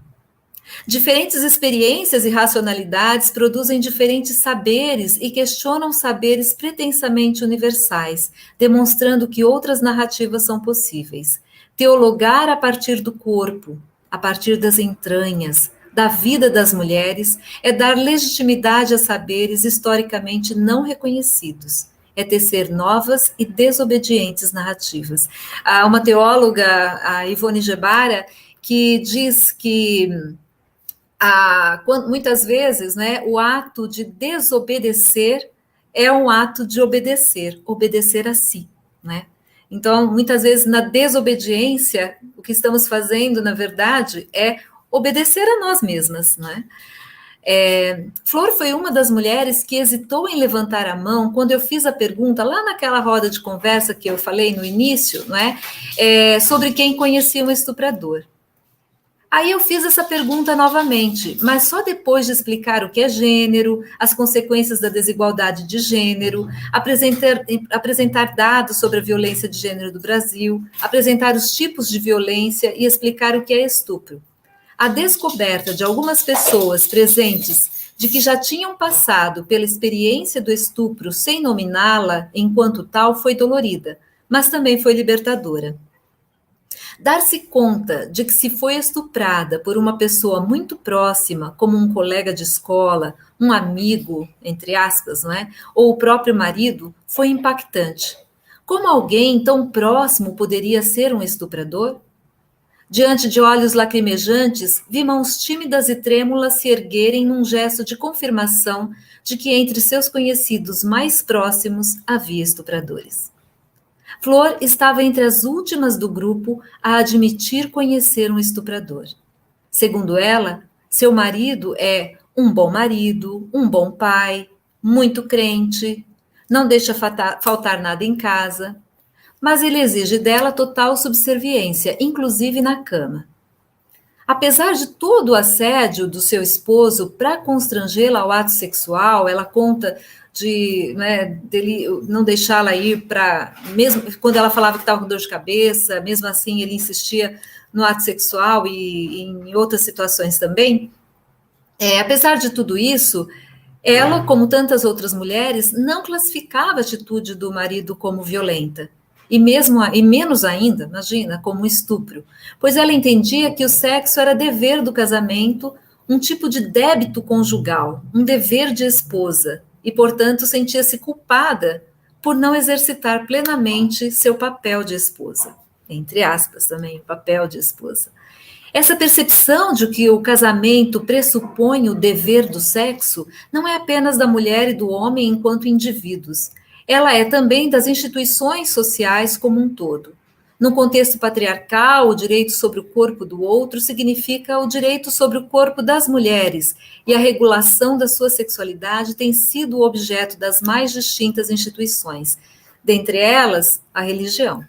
Diferentes experiências e racionalidades produzem diferentes saberes e questionam saberes pretensamente universais, demonstrando que outras narrativas são possíveis. Teologar a partir do corpo, a partir das entranhas, da vida das mulheres, é dar legitimidade a saberes historicamente não reconhecidos. É tecer novas e desobedientes narrativas. Há uma teóloga, a Ivone Gebara, que diz que muitas vezes, né, o ato de desobedecer é um ato de obedecer a si, né? Então, muitas vezes, na desobediência, o que estamos fazendo, na verdade, é obedecer a nós mesmas, né? Flor foi uma das mulheres que hesitou em levantar a mão quando eu fiz a pergunta, lá naquela roda de conversa que eu falei no início, né, sobre quem conhecia um estuprador. Aí eu fiz essa pergunta novamente, mas só depois de explicar o que é gênero, as consequências da desigualdade de gênero, apresentar dados sobre a violência de gênero do Brasil, apresentar os tipos de violência e explicar o que é estupro. A descoberta de algumas pessoas presentes de que já tinham passado pela experiência do estupro sem nominá-la enquanto tal foi dolorida, mas também foi libertadora. Dar-se conta de que se foi estuprada por uma pessoa muito próxima, como um colega de escola, um amigo, entre aspas, não é? Ou o próprio marido, foi impactante. Como alguém tão próximo poderia ser um estuprador? Diante de olhos lacrimejantes, vi mãos tímidas e trêmulas se erguerem num gesto de confirmação de que entre seus conhecidos mais próximos havia estupradores. Flor estava entre as últimas do grupo a admitir conhecer um estuprador. Segundo ela, seu marido é um bom marido, um bom pai, muito crente, não deixa faltar nada em casa, mas ele exige dela total subserviência, inclusive na cama. Apesar de todo o assédio do seu esposo para constrangê-la ao ato sexual, ela conta dele não deixá-la ir para... Mesmo quando ela falava que estava com dor de cabeça, mesmo assim ele insistia no ato sexual e em outras situações também. Apesar de tudo isso, ela, como tantas outras mulheres, não classificava a atitude do marido como violenta. E menos ainda, imagina, como estupro, pois ela entendia que o sexo era dever do casamento, um tipo de débito conjugal, um dever de esposa, e, portanto, sentia-se culpada por não exercitar plenamente seu papel de esposa, entre aspas também, o papel de esposa. Essa percepção de que o casamento pressupõe o dever do sexo não é apenas da mulher e do homem enquanto indivíduos, ela é também das instituições sociais como um todo. No contexto patriarcal, o direito sobre o corpo do outro significa o direito sobre o corpo das mulheres, e a regulação da sua sexualidade tem sido o objeto das mais distintas instituições, dentre elas, a religião.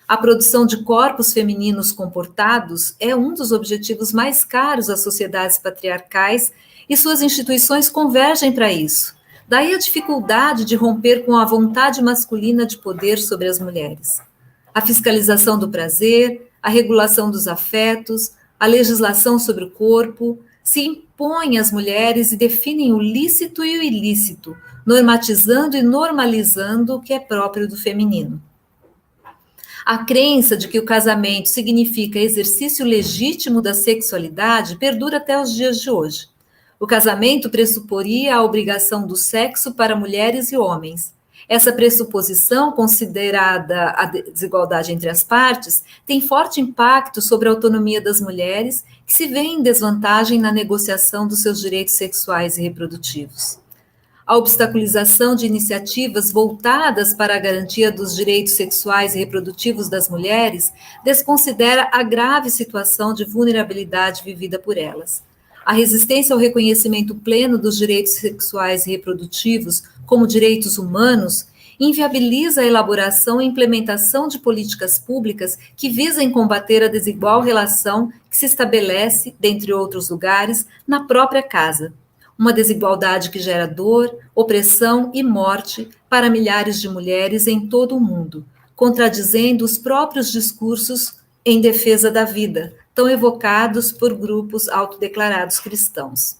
A produção de corpos femininos comportados é um dos objetivos mais caros às sociedades patriarcais, e suas instituições convergem para isso. Daí a dificuldade de romper com a vontade masculina de poder sobre as mulheres. A fiscalização do prazer, a regulação dos afetos, a legislação sobre o corpo se impõem às mulheres e definem o lícito e o ilícito, normatizando e normalizando o que é próprio do feminino. A crença de que o casamento significa exercício legítimo da sexualidade perdura até os dias de hoje. O casamento pressuporia a obrigação do sexo para mulheres e homens. Essa pressuposição, considerada a desigualdade entre as partes, tem forte impacto sobre a autonomia das mulheres, que se vêem em desvantagem na negociação dos seus direitos sexuais e reprodutivos. A obstaculização de iniciativas voltadas para a garantia dos direitos sexuais e reprodutivos das mulheres desconsidera a grave situação de vulnerabilidade vivida por elas. A resistência ao reconhecimento pleno dos direitos sexuais e reprodutivos como direitos humanos inviabiliza a elaboração e implementação de políticas públicas que visem combater a desigual relação que se estabelece, dentre outros lugares, na própria casa. Uma desigualdade que gera dor, opressão e morte para milhares de mulheres em todo o mundo, contradizendo os próprios discursos em defesa da vida, tão evocados por grupos autodeclarados cristãos.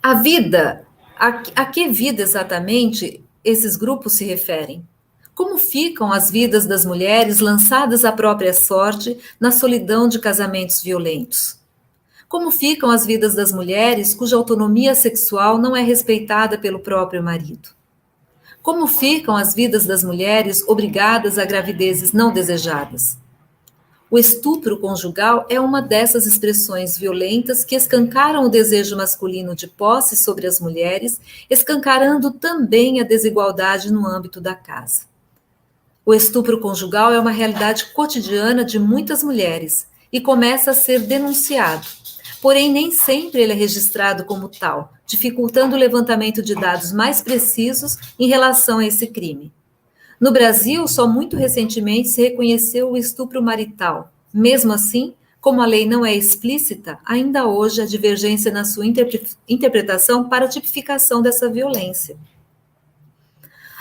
A vida, a que vida exatamente esses grupos se referem? Como ficam as vidas das mulheres lançadas à própria sorte na solidão de casamentos violentos? Como ficam as vidas das mulheres cuja autonomia sexual não é respeitada pelo próprio marido? Como ficam as vidas das mulheres obrigadas a gravidezes não desejadas? O estupro conjugal é uma dessas expressões violentas que escancaram o desejo masculino de posse sobre as mulheres, escancarando também a desigualdade no âmbito da casa. O estupro conjugal é uma realidade cotidiana de muitas mulheres e começa a ser denunciado. Porém, nem sempre ele é registrado como tal, dificultando o levantamento de dados mais precisos em relação a esse crime. No Brasil, só muito recentemente se reconheceu o estupro marital. Mesmo assim, como a lei não é explícita, ainda hoje há divergência na sua interpretação para a tipificação dessa violência.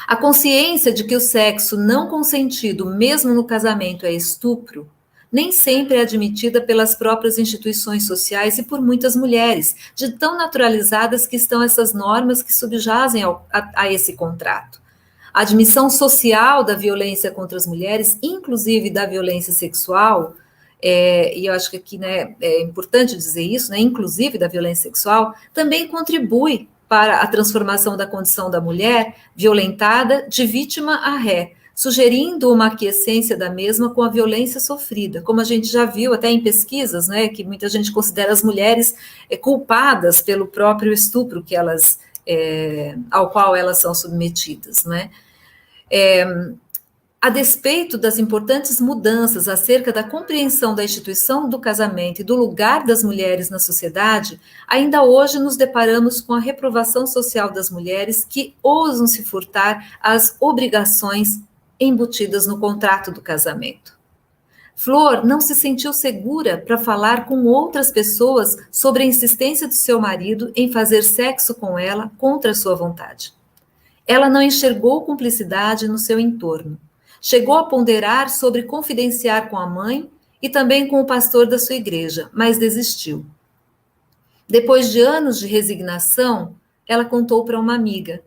A consciência de que o sexo não consentido, mesmo no casamento, é estupro, nem sempre é admitida pelas próprias instituições sociais e por muitas mulheres, de tão naturalizadas que estão essas normas que subjazem a esse contrato. A admissão social da violência contra as mulheres, inclusive da violência sexual, e eu acho que aqui, né, é importante dizer isso, né, inclusive da violência sexual, também contribui para a transformação da condição da mulher violentada de vítima a ré, sugerindo uma aquiescência da mesma com a violência sofrida, como a gente já viu até em pesquisas, né, que muita gente considera as mulheres culpadas pelo próprio estupro que elas, ao qual elas são submetidas, né. A despeito das importantes mudanças acerca da compreensão da instituição do casamento e do lugar das mulheres na sociedade, ainda hoje nos deparamos com a reprovação social das mulheres que ousam se furtar às obrigações embutidas no contrato do casamento. Flor não se sentiu segura para falar com outras pessoas sobre a insistência do seu marido em fazer sexo com ela contra sua vontade. Ela não enxergou cumplicidade no seu entorno. Chegou a ponderar sobre confidenciar com a mãe e também com o pastor da sua igreja, mas desistiu. Depois de anos de resignação, ela contou para uma amiga,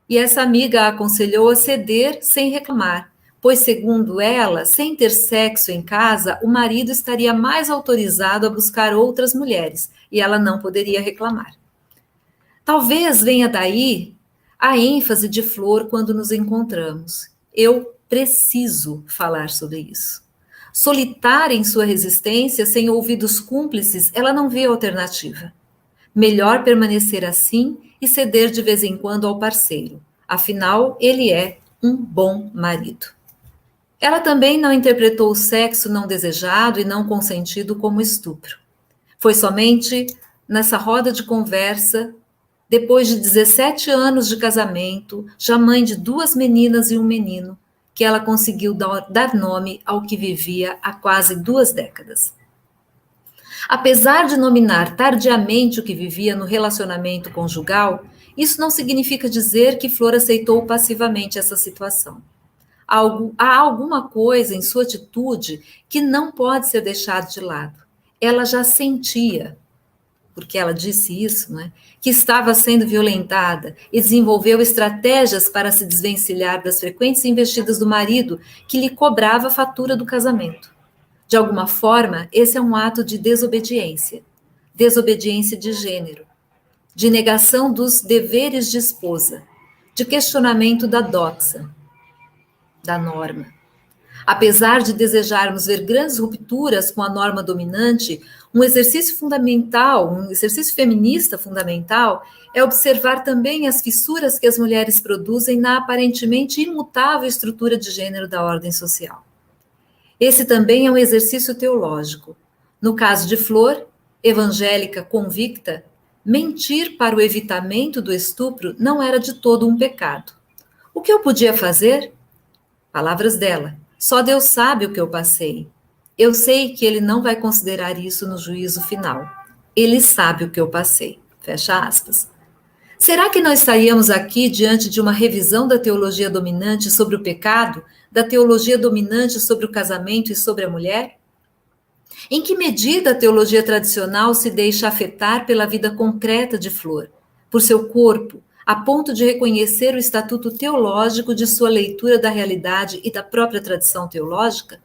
e essa amiga a aconselhou a ceder sem reclamar, pois, segundo ela, sem ter sexo em casa, o marido estaria mais autorizado a buscar outras mulheres, e ela não poderia reclamar. Talvez venha daí a ênfase de Flor quando nos encontramos. Eu preciso falar sobre isso. Solitária em sua resistência, sem ouvidos cúmplices, ela não vê alternativa. Melhor permanecer assim e ceder de vez em quando ao parceiro. Afinal, ele é um bom marido. Ela também não interpretou o sexo não desejado e não consentido como estupro. Foi somente nessa roda de conversa, depois de 17 anos de casamento, já mãe de 2 meninas e um menino, que ela conseguiu dar nome ao que vivia há quase 2 décadas. Apesar de nominar tardiamente o que vivia no relacionamento conjugal, isso não significa dizer que Flor aceitou passivamente essa situação. Há alguma coisa em sua atitude que não pode ser deixada de lado. Ela já sentia, porque ela disse isso, né, que estava sendo violentada e desenvolveu estratégias para se desvencilhar das frequentes investidas do marido que lhe cobrava a fatura do casamento. De alguma forma, esse é um ato de desobediência de gênero, de negação dos deveres de esposa, de questionamento da doxa, da norma. Apesar de desejarmos ver grandes rupturas com a norma dominante, um exercício fundamental, um exercício feminista fundamental, é observar também as fissuras que as mulheres produzem na aparentemente imutável estrutura de gênero da ordem social. Esse também é um exercício teológico. No caso de Flor, evangélica convicta, mentir para o evitamento do estupro não era de todo um pecado. O que eu podia fazer? Palavras dela. Só Deus sabe o que eu passei. Eu sei que ele não vai considerar isso no juízo final. Ele sabe o que eu passei. Fecha aspas. Será que não estaríamos aqui diante de uma revisão da teologia dominante sobre o pecado, da teologia dominante sobre o casamento e sobre a mulher? Em que medida a teologia tradicional se deixa afetar pela vida concreta de Flor, por seu corpo, a ponto de reconhecer o estatuto teológico de sua leitura da realidade e da própria tradição teológica?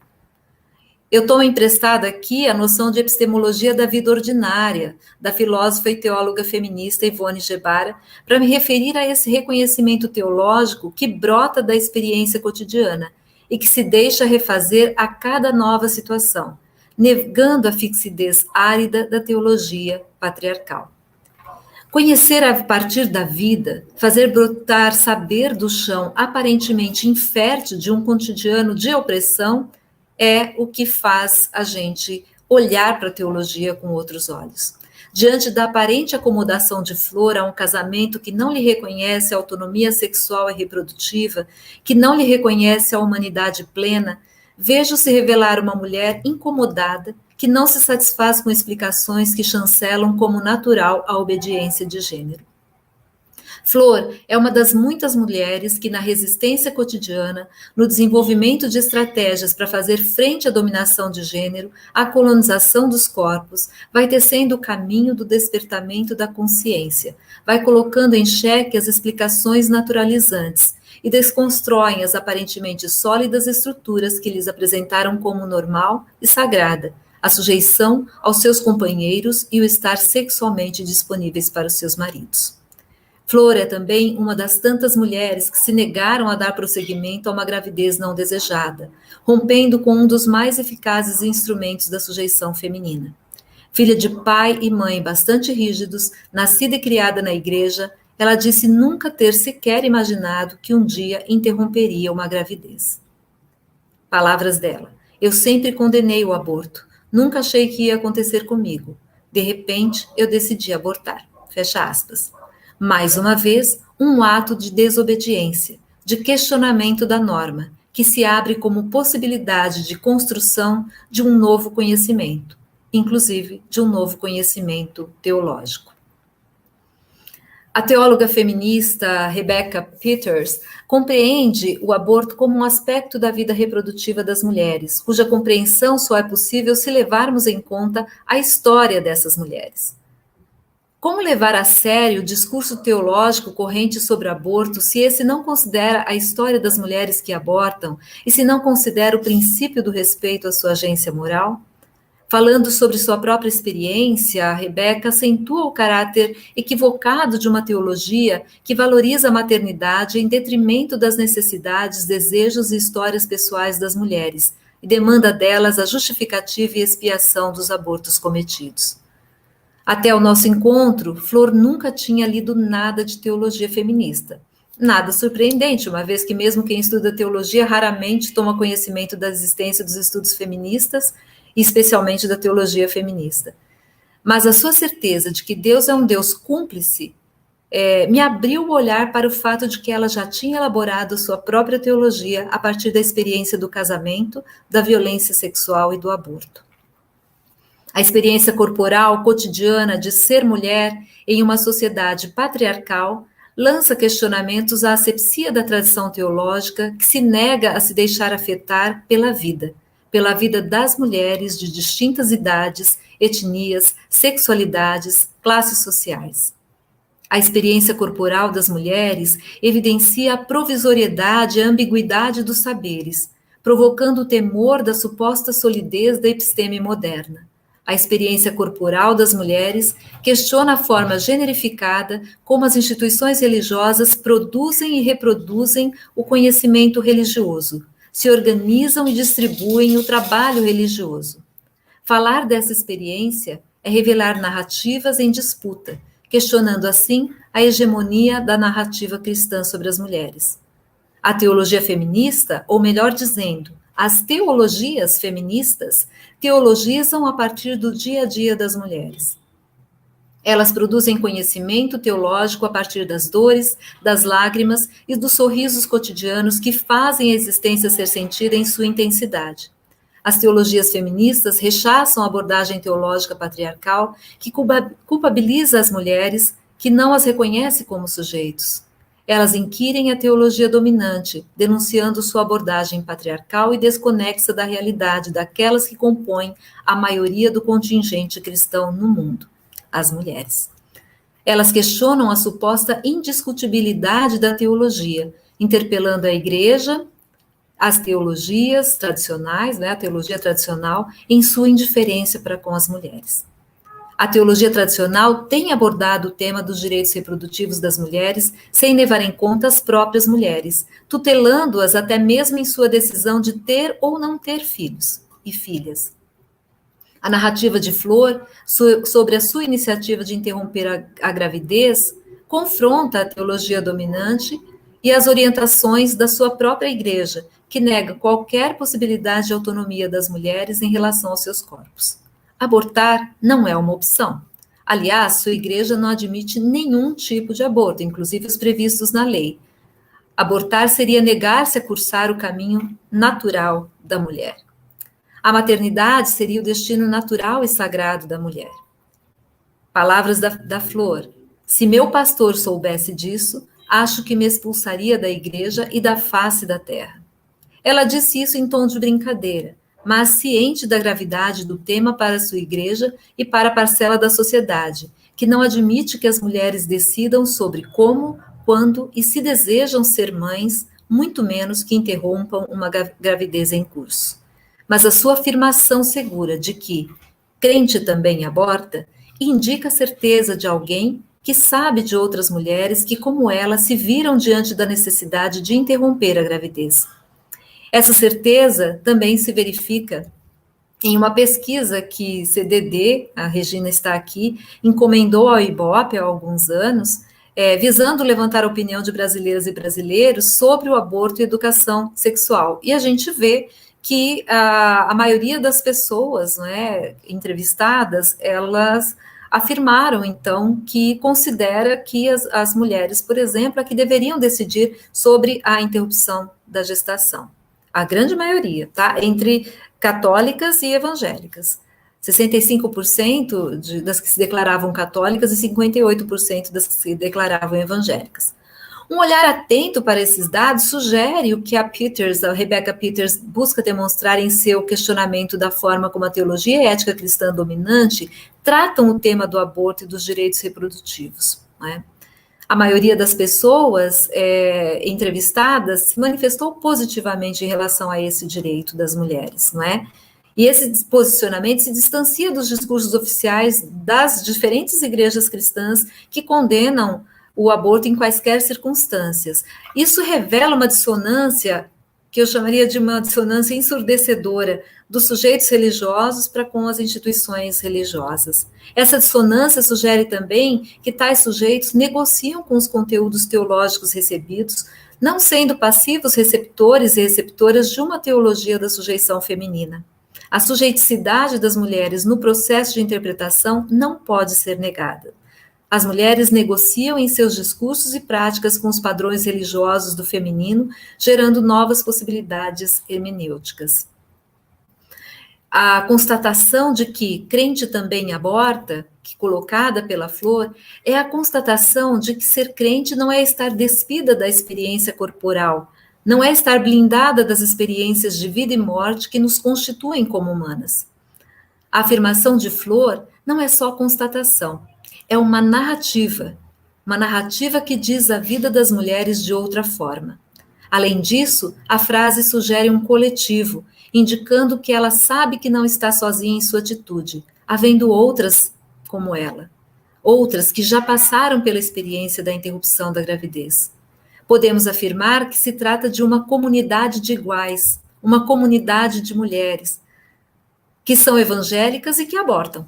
Eu tomo emprestada aqui a noção de epistemologia da vida ordinária, da filósofa e teóloga feminista Ivone Gebara, para me referir a esse reconhecimento teológico que brota da experiência cotidiana e que se deixa refazer a cada nova situação, negando a fixidez árida da teologia patriarcal. Conhecer a partir da vida, fazer brotar saber do chão aparentemente infértil de um cotidiano de opressão, é o que faz a gente olhar para a teologia com outros olhos. Diante da aparente acomodação de Flor a um casamento que não lhe reconhece a autonomia sexual e reprodutiva, que não lhe reconhece a humanidade plena, vejo se revelar uma mulher incomodada que não se satisfaz com explicações que chancelam como natural a obediência de gênero. Flor é uma das muitas mulheres que, na resistência cotidiana, no desenvolvimento de estratégias para fazer frente à dominação de gênero, à colonização dos corpos, vai tecendo o caminho do despertamento da consciência, vai colocando em xeque as explicações naturalizantes e desconstroem as aparentemente sólidas estruturas que lhes apresentaram como normal e sagrada, a sujeição aos seus companheiros e o estar sexualmente disponíveis para os seus maridos. Flor é também uma das tantas mulheres que se negaram a dar prosseguimento a uma gravidez não desejada, rompendo com um dos mais eficazes instrumentos da sujeição feminina. Filha de pai e mãe bastante rígidos, nascida e criada na igreja, ela disse nunca ter sequer imaginado que um dia interromperia uma gravidez. Palavras dela: eu sempre condenei o aborto, nunca achei que ia acontecer comigo. De repente, eu decidi abortar. Fecha aspas. Mais uma vez, um ato de desobediência, de questionamento da norma, que se abre como possibilidade de construção de um novo conhecimento, inclusive de um novo conhecimento teológico. A teóloga feminista Rebecca Peters compreende o aborto como um aspecto da vida reprodutiva das mulheres, cuja compreensão só é possível se levarmos em conta a história dessas mulheres. Como levar a sério o discurso teológico corrente sobre aborto se esse não considera a história das mulheres que abortam e se não considera o princípio do respeito à sua agência moral? Falando sobre sua própria experiência, Rebeca acentua o caráter equivocado de uma teologia que valoriza a maternidade em detrimento das necessidades, desejos e histórias pessoais das mulheres e demanda delas a justificativa e expiação dos abortos cometidos. Até o nosso encontro, Flor nunca tinha lido nada de teologia feminista. Nada surpreendente, uma vez que mesmo quem estuda teologia raramente toma conhecimento da existência dos estudos feministas, e especialmente da teologia feminista. Mas a sua certeza de que Deus é um Deus cúmplice me abriu o olhar para o fato de que ela já tinha elaborado sua própria teologia a partir da experiência do casamento, da violência sexual e do aborto. A experiência corporal cotidiana de ser mulher em uma sociedade patriarcal lança questionamentos à asepsia da tradição teológica que se nega a se deixar afetar pela vida das mulheres de distintas idades, etnias, sexualidades, classes sociais. A experiência corporal das mulheres evidencia a provisoriedade e a ambiguidade dos saberes, provocando o temor da suposta solidez da episteme moderna. A experiência corporal das mulheres questiona a forma generificada como as instituições religiosas produzem e reproduzem o conhecimento religioso, se organizam e distribuem o trabalho religioso. Falar dessa experiência é revelar narrativas em disputa, questionando assim a hegemonia da narrativa cristã sobre as mulheres. A teologia feminista, ou melhor dizendo, as teologias feministas, teologizam a partir do dia a dia das mulheres. Elas produzem conhecimento teológico a partir das dores, das lágrimas e dos sorrisos cotidianos que fazem a existência ser sentida em sua intensidade. As teologias feministas rechaçam a abordagem teológica patriarcal que culpabiliza as mulheres, que não as reconhece como sujeitos. Elas inquirem a teologia dominante, denunciando sua abordagem patriarcal e desconexa da realidade daquelas que compõem a maioria do contingente cristão no mundo, as mulheres. Elas questionam a suposta indiscutibilidade da teologia, interpelando a igreja, as teologias tradicionais, a teologia tradicional, em sua indiferença para com as mulheres. A teologia tradicional tem abordado o tema dos direitos reprodutivos das mulheres sem levar em conta as próprias mulheres, tutelando-as até mesmo em sua decisão de ter ou não ter filhos e filhas. A narrativa de Flor sobre a sua iniciativa de interromper a gravidez confronta a teologia dominante e as orientações da sua própria igreja, que nega qualquer possibilidade de autonomia das mulheres em relação aos seus corpos. Abortar não é uma opção. Aliás, sua igreja não admite nenhum tipo de aborto, inclusive os previstos na lei. Abortar seria negar-se a cursar o caminho natural da mulher. A maternidade seria o destino natural e sagrado da mulher. Palavras da Flor. Se meu pastor soubesse disso, acho que me expulsaria da igreja e da face da terra. Ela disse isso em tom de brincadeira, mas ciente da gravidade do tema para sua igreja e para a parcela da sociedade, que não admite que as mulheres decidam sobre como, quando e se desejam ser mães, muito menos que interrompam uma gravidez em curso. Mas a sua afirmação segura de que crente também aborta indica a certeza de alguém que sabe de outras mulheres que, como ela, se viram diante da necessidade de interromper a gravidez. Essa certeza também se verifica em uma pesquisa que CDD, a Regina está aqui, encomendou ao IBOP há alguns anos, visando levantar a opinião de brasileiras e brasileiros sobre o aborto e educação sexual. E a gente vê que a maioria das pessoas, né, entrevistadas, elas afirmaram, então, que considera que as mulheres, por exemplo, é que deveriam decidir sobre a interrupção da gestação. A grande maioria, tá? Entre católicas e evangélicas. 65% das que se declaravam católicas e 58% das que se declaravam evangélicas. Um olhar atento para esses dados sugere o que a Rebecca Peters, busca demonstrar em seu questionamento da forma como a teologia e a ética cristã dominante tratam o tema do aborto e dos direitos reprodutivos. Não é? A maioria das pessoas entrevistadas se manifestou positivamente em relação a esse direito das mulheres, não é? E esse posicionamento se distancia dos discursos oficiais das diferentes igrejas cristãs que condenam o aborto em quaisquer circunstâncias. Isso revela uma dissonância que eu chamaria de uma dissonância ensurdecedora dos sujeitos religiosos para com as instituições religiosas. Essa dissonância sugere também que tais sujeitos negociam com os conteúdos teológicos recebidos, não sendo passivos receptores e receptoras de uma teologia da sujeição feminina. A sujeiticidade das mulheres no processo de interpretação não pode ser negada. As mulheres negociam em seus discursos e práticas com os padrões religiosos do feminino, gerando novas possibilidades hermenêuticas. A constatação de que crente também aborta, que colocada pela Flor, é a constatação de que ser crente não é estar despida da experiência corporal, não é estar blindada das experiências de vida e morte que nos constituem como humanas. A afirmação de Flor não é só constatação, é uma narrativa que diz a vida das mulheres de outra forma. Além disso, a frase sugere um coletivo, indicando que ela sabe que não está sozinha em sua atitude, havendo outras como ela, outras que já passaram pela experiência da interrupção da gravidez. Podemos afirmar que se trata de uma comunidade de iguais, uma comunidade de mulheres, que são evangélicas e que abortam.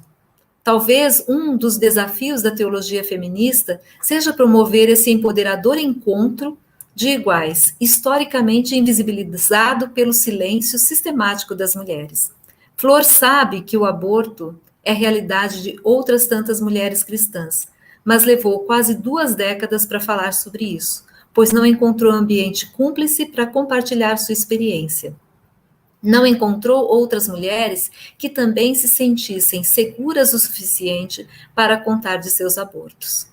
Talvez um dos desafios da teologia feminista seja promover esse empoderador encontro de iguais, historicamente invisibilizado pelo silêncio sistemático das mulheres. Flor sabe que o aborto é a realidade de outras tantas mulheres cristãs, mas levou quase 2 décadas para falar sobre isso, pois não encontrou ambiente cúmplice para compartilhar sua experiência. Não encontrou outras mulheres que também se sentissem seguras o suficiente para contar de seus abortos.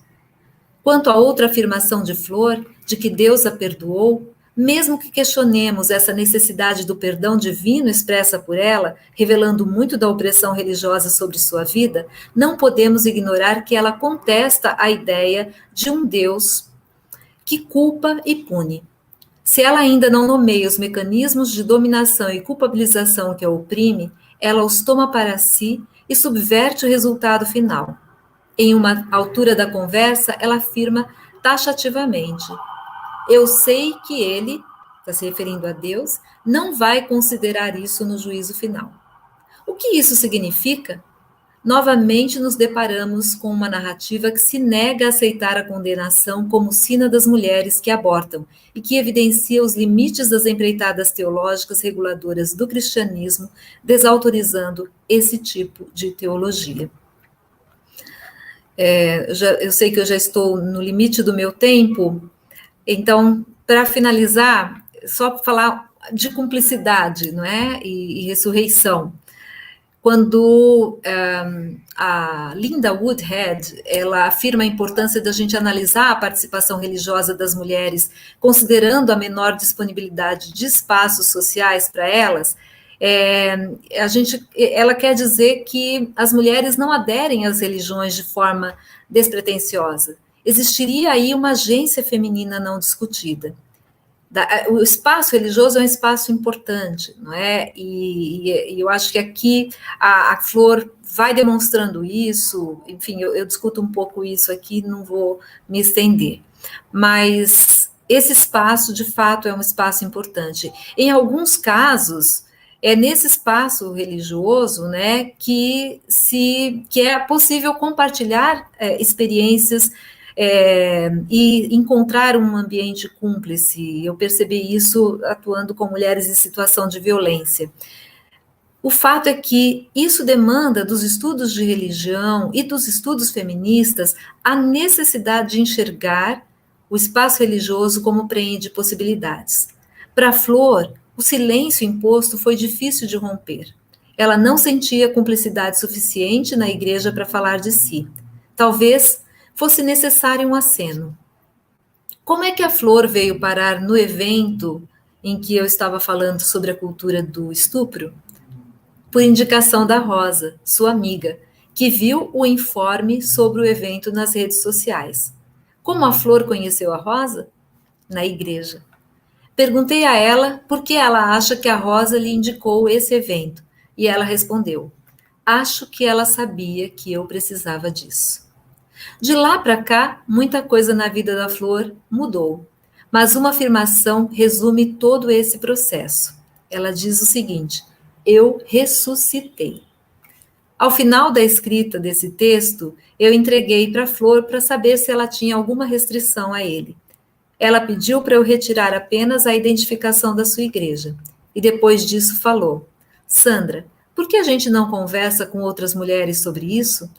Quanto à outra afirmação de Flor, de que Deus a perdoou, mesmo que questionemos essa necessidade do perdão divino expressa por ela, revelando muito da opressão religiosa sobre sua vida, não podemos ignorar que ela contesta a ideia de um Deus que culpa e pune. Se ela ainda não nomeia os mecanismos de dominação e culpabilização que a oprime, ela os toma para si e subverte o resultado final. Em uma altura da conversa, ela afirma taxativamente: eu sei que ele, está se referindo a Deus, não vai considerar isso no juízo final. O que isso significa? Novamente nos deparamos com uma narrativa que se nega a aceitar a condenação como sina das mulheres que abortam e que evidencia os limites das empreitadas teológicas reguladoras do cristianismo, desautorizando esse tipo de teologia. Eu sei que eu já estou no limite do meu tempo, então, para finalizar, só falar de cumplicidade, não é? E ressurreição. Quando a Linda Woodhead, ela afirma a importância da gente analisar a participação religiosa das mulheres, considerando a menor disponibilidade de espaços sociais para elas, ela quer dizer que as mulheres não aderem às religiões de forma despretensiosa. Existiria aí uma agência feminina não discutida. O espaço religioso é um espaço importante, não é? E eu acho que aqui a Flor vai demonstrando isso, enfim, eu discuto um pouco isso aqui, não vou me estender. Mas esse espaço, de fato, é um espaço importante. Em alguns casos, é nesse espaço religioso, né, que é possível compartilhar experiências e encontrar um ambiente cúmplice. Eu percebi isso atuando com mulheres em situação de violência. O fato é que isso demanda dos estudos de religião e dos estudos feministas a necessidade de enxergar o espaço religioso como preenche de possibilidades. Para Flor, o silêncio imposto foi difícil de romper. Ela não sentia cumplicidade suficiente na igreja para falar de si. Talvez fosse necessário um aceno. Como é que a Flor veio parar no evento em que eu estava falando sobre a cultura do estupro? Por indicação da Rosa, sua amiga, que viu o informe sobre o evento nas redes sociais. Como a Flor conheceu a Rosa? Na igreja. Perguntei a ela por que ela acha que a Rosa lhe indicou esse evento, e ela respondeu: acho que ela sabia que eu precisava disso. De lá para cá, muita coisa na vida da Flor mudou, mas uma afirmação resume todo esse processo. Ela diz o seguinte: eu ressuscitei. Ao final da escrita desse texto, eu entreguei para a Flor para saber se ela tinha alguma restrição a ele. Ela pediu para eu retirar apenas a identificação da sua igreja, e depois disso falou: Sandra, por que a gente não conversa com outras mulheres sobre isso?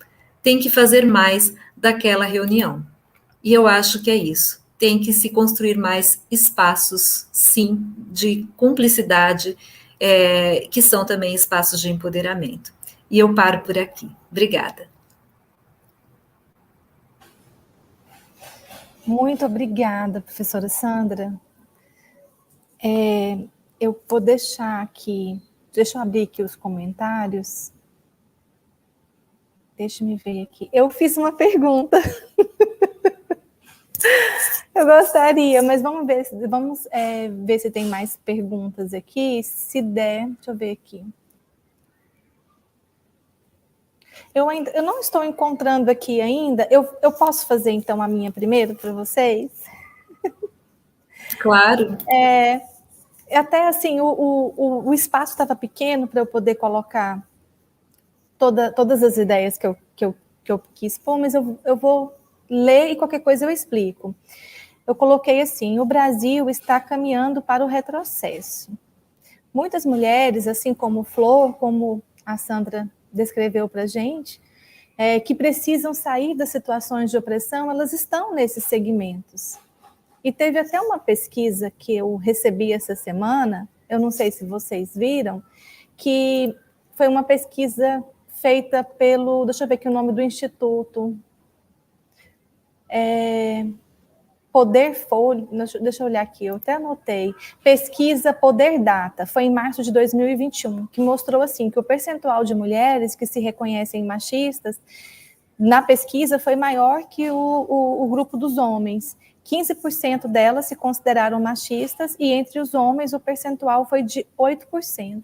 Tem que fazer mais daquela reunião. E eu acho que é isso. Tem que se construir mais espaços, sim, de cumplicidade, que são também espaços de empoderamento. E eu paro por aqui. Obrigada. Muito obrigada, professora Sandra. Eu vou deixar aqui, deixa eu abrir aqui os comentários. Deixa eu ver aqui. Eu fiz uma pergunta. Eu gostaria, mas vamos ver se tem mais perguntas aqui. Se der, deixa eu ver aqui. Eu não estou encontrando aqui ainda. Eu posso fazer, então, a minha primeiro para vocês? Claro. Até assim, o espaço estava pequeno para eu poder colocar todas as ideias que eu quis pôr, mas eu vou ler e qualquer coisa eu explico. Eu coloquei assim: o Brasil está caminhando para o retrocesso. Muitas mulheres, assim como Flor, como a Sandra descreveu para a gente, que precisam sair das situações de opressão, elas estão nesses segmentos. E teve até uma pesquisa que eu recebi essa semana, eu não sei se vocês viram, que foi uma pesquisa feita pelo, deixa eu ver aqui o nome do instituto, Poderfolio, deixa eu olhar aqui, eu até anotei, pesquisa Poder Data, foi em março de 2021, que mostrou assim, que o percentual de mulheres que se reconhecem machistas, na pesquisa foi maior que o grupo dos homens. 15% delas se consideraram machistas e entre os homens o percentual foi de 8%.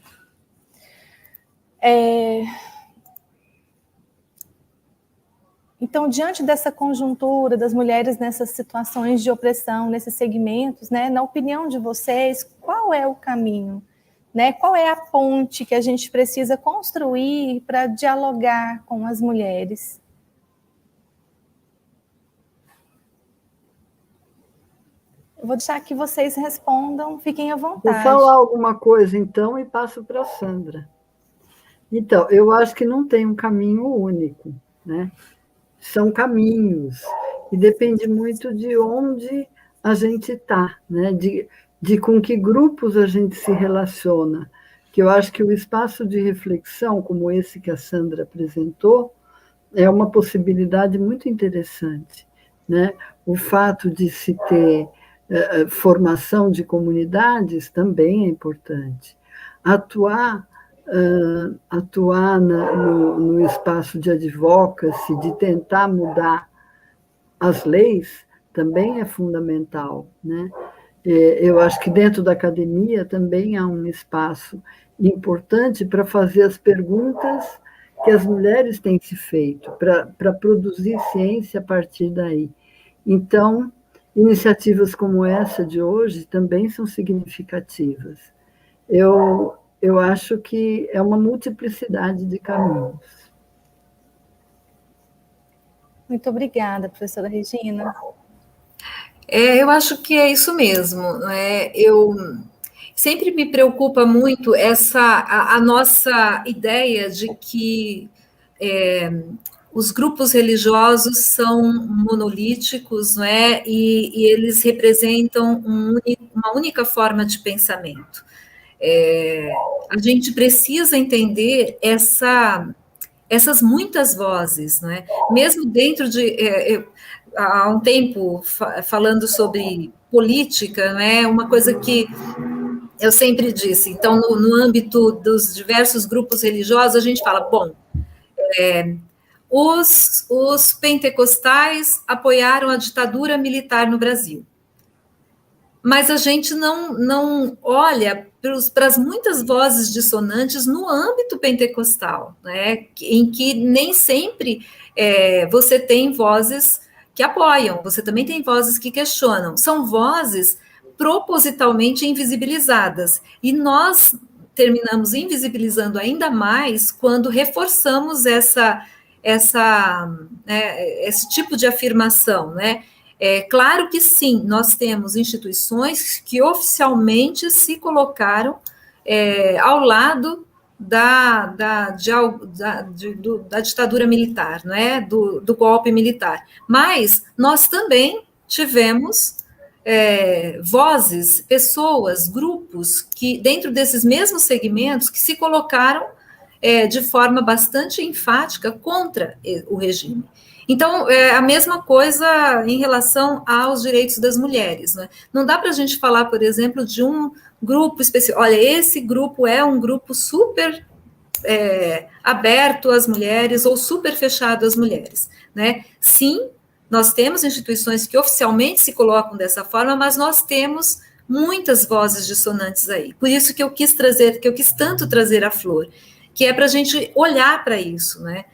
Então, diante dessa conjuntura das mulheres nessas situações de opressão, nesses segmentos, né, na opinião de vocês, qual é o caminho? Né? Qual é a ponte que a gente precisa construir para dialogar com as mulheres? Eu vou deixar que vocês respondam, fiquem à vontade. Vou falar alguma coisa, então, e passo para a Sandra. Então, eu acho que não tem um caminho único, né? São caminhos, e depende muito de onde a gente está, né? de com que grupos a gente se relaciona, que eu acho que o espaço de reflexão, como esse que a Sandra apresentou, é uma possibilidade muito interessante, né? O fato de se ter formação de comunidades também é importante. Atuar no espaço de advocacy, de tentar mudar as leis, também é fundamental, né? Eu acho que dentro da academia também há um espaço importante para fazer as perguntas que as mulheres têm se feito, para produzir ciência a partir daí. Então, iniciativas como essa de hoje também são significativas. Eu acho que é uma multiplicidade de caminhos. Muito obrigada, professora Regina. Eu acho que é isso mesmo. Eu sempre me preocupa muito a nossa ideia de que os grupos religiosos são monolíticos, não é? E eles representam uma única forma de pensamento. A gente precisa entender essas muitas vozes, não é? Mesmo dentro de... há um tempo, falando sobre política, né, uma coisa que eu sempre disse, então, no âmbito dos diversos grupos religiosos, a gente fala, bom, os pentecostais apoiaram a ditadura militar no Brasil, mas a gente não olha para as muitas vozes dissonantes no âmbito pentecostal, né, em que nem sempre você tem vozes que apoiam, você também tem vozes que questionam, são vozes propositalmente invisibilizadas, e nós terminamos invisibilizando ainda mais quando reforçamos esse tipo de afirmação, né? Claro que sim, nós temos instituições que oficialmente se colocaram ao lado da ditadura militar, não é? Do golpe militar. Mas nós também tivemos vozes, pessoas, grupos que, dentro desses mesmos segmentos, que se colocaram de forma bastante enfática contra o regime. Então, é a mesma coisa em relação aos direitos das mulheres, né? Não dá para a gente falar, por exemplo, de um grupo específico. Olha, esse grupo é um grupo super aberto às mulheres ou super fechado às mulheres, né? Sim, nós temos instituições que oficialmente se colocam dessa forma, mas nós temos muitas vozes dissonantes aí. Por isso que eu quis tanto trazer a Flor, que é para a gente olhar para isso, né?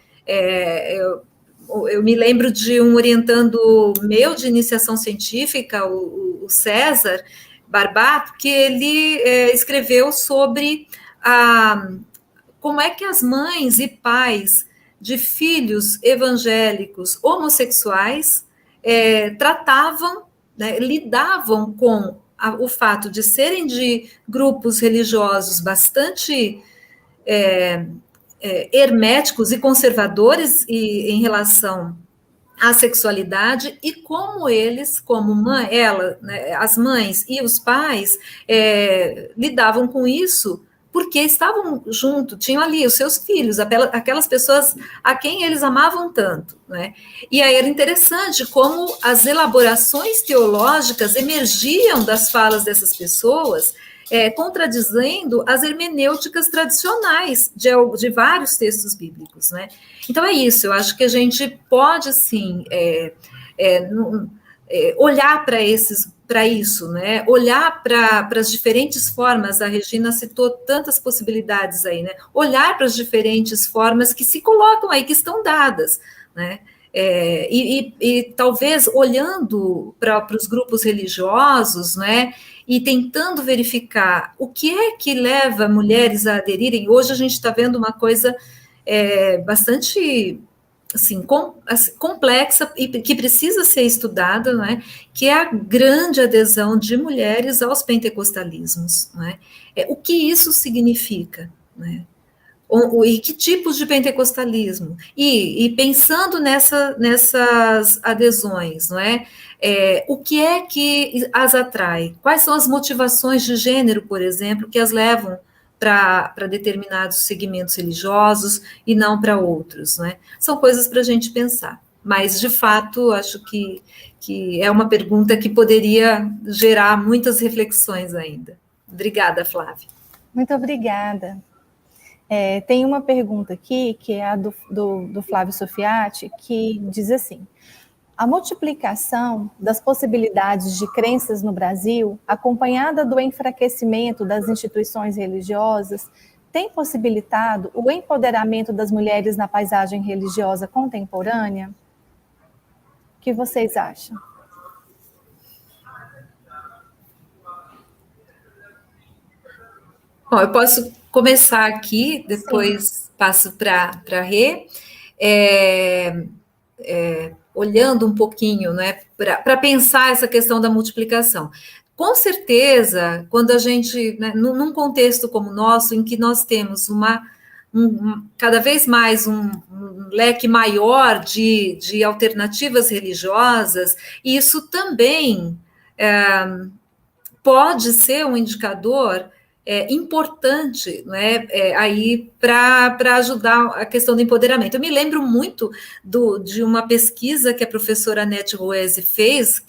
Eu me lembro de um orientando meu de iniciação científica, o César Barbato, que ele escreveu sobre como é que as mães e pais de filhos evangélicos homossexuais tratavam, né, lidavam com o fato de serem de grupos religiosos bastante herméticos e conservadores em relação à sexualidade, e como eles, como né, as mães e os pais, lidavam com isso, porque estavam junto, tinham ali os seus filhos, aquelas pessoas a quem eles amavam tanto, né? E aí era interessante como as elaborações teológicas emergiam das falas dessas pessoas, contradizendo as hermenêuticas tradicionais de vários textos bíblicos, né? Então é isso, eu acho que a gente pode, sim, olhar para isso, né? Olhar para as diferentes formas, a Regina citou tantas possibilidades aí, né? Olhar para as diferentes formas que se colocam aí, que estão dadas, né? E talvez olhando para os grupos religiosos, né? E tentando verificar o que é que leva mulheres a aderirem. Hoje a gente está vendo uma coisa bastante assim, complexa e que precisa ser estudada, né, que é a grande adesão de mulheres aos pentecostalismos. Né? O que isso significa? Né? E que tipos de pentecostalismo? E pensando nessas adesões, não é? O que é que as atrai? Quais são as motivações de gênero, por exemplo, que as levam para determinados segmentos religiosos e não para outros, não é? São coisas para a gente pensar. Mas, de fato, acho que é uma pergunta que poderia gerar muitas reflexões ainda. Obrigada, Flávia. Muito obrigada. Tem uma pergunta aqui, que é a do Flávio Sofiati, que diz assim: a multiplicação das possibilidades de crenças no Brasil, acompanhada do enfraquecimento das instituições religiosas, tem possibilitado o empoderamento das mulheres na paisagem religiosa contemporânea? O que vocês acham? Bom, eu posso começar aqui, depois passo para a Rê, olhando um pouquinho, né, para pensar essa questão da multiplicação. Com certeza, quando a gente, né, num contexto como o nosso, em que nós temos cada vez mais um leque maior de alternativas religiosas, isso também pode ser um indicador importante, né, aí para ajudar a questão do empoderamento. Eu me lembro muito de uma pesquisa que a professora Anete Ruese fez,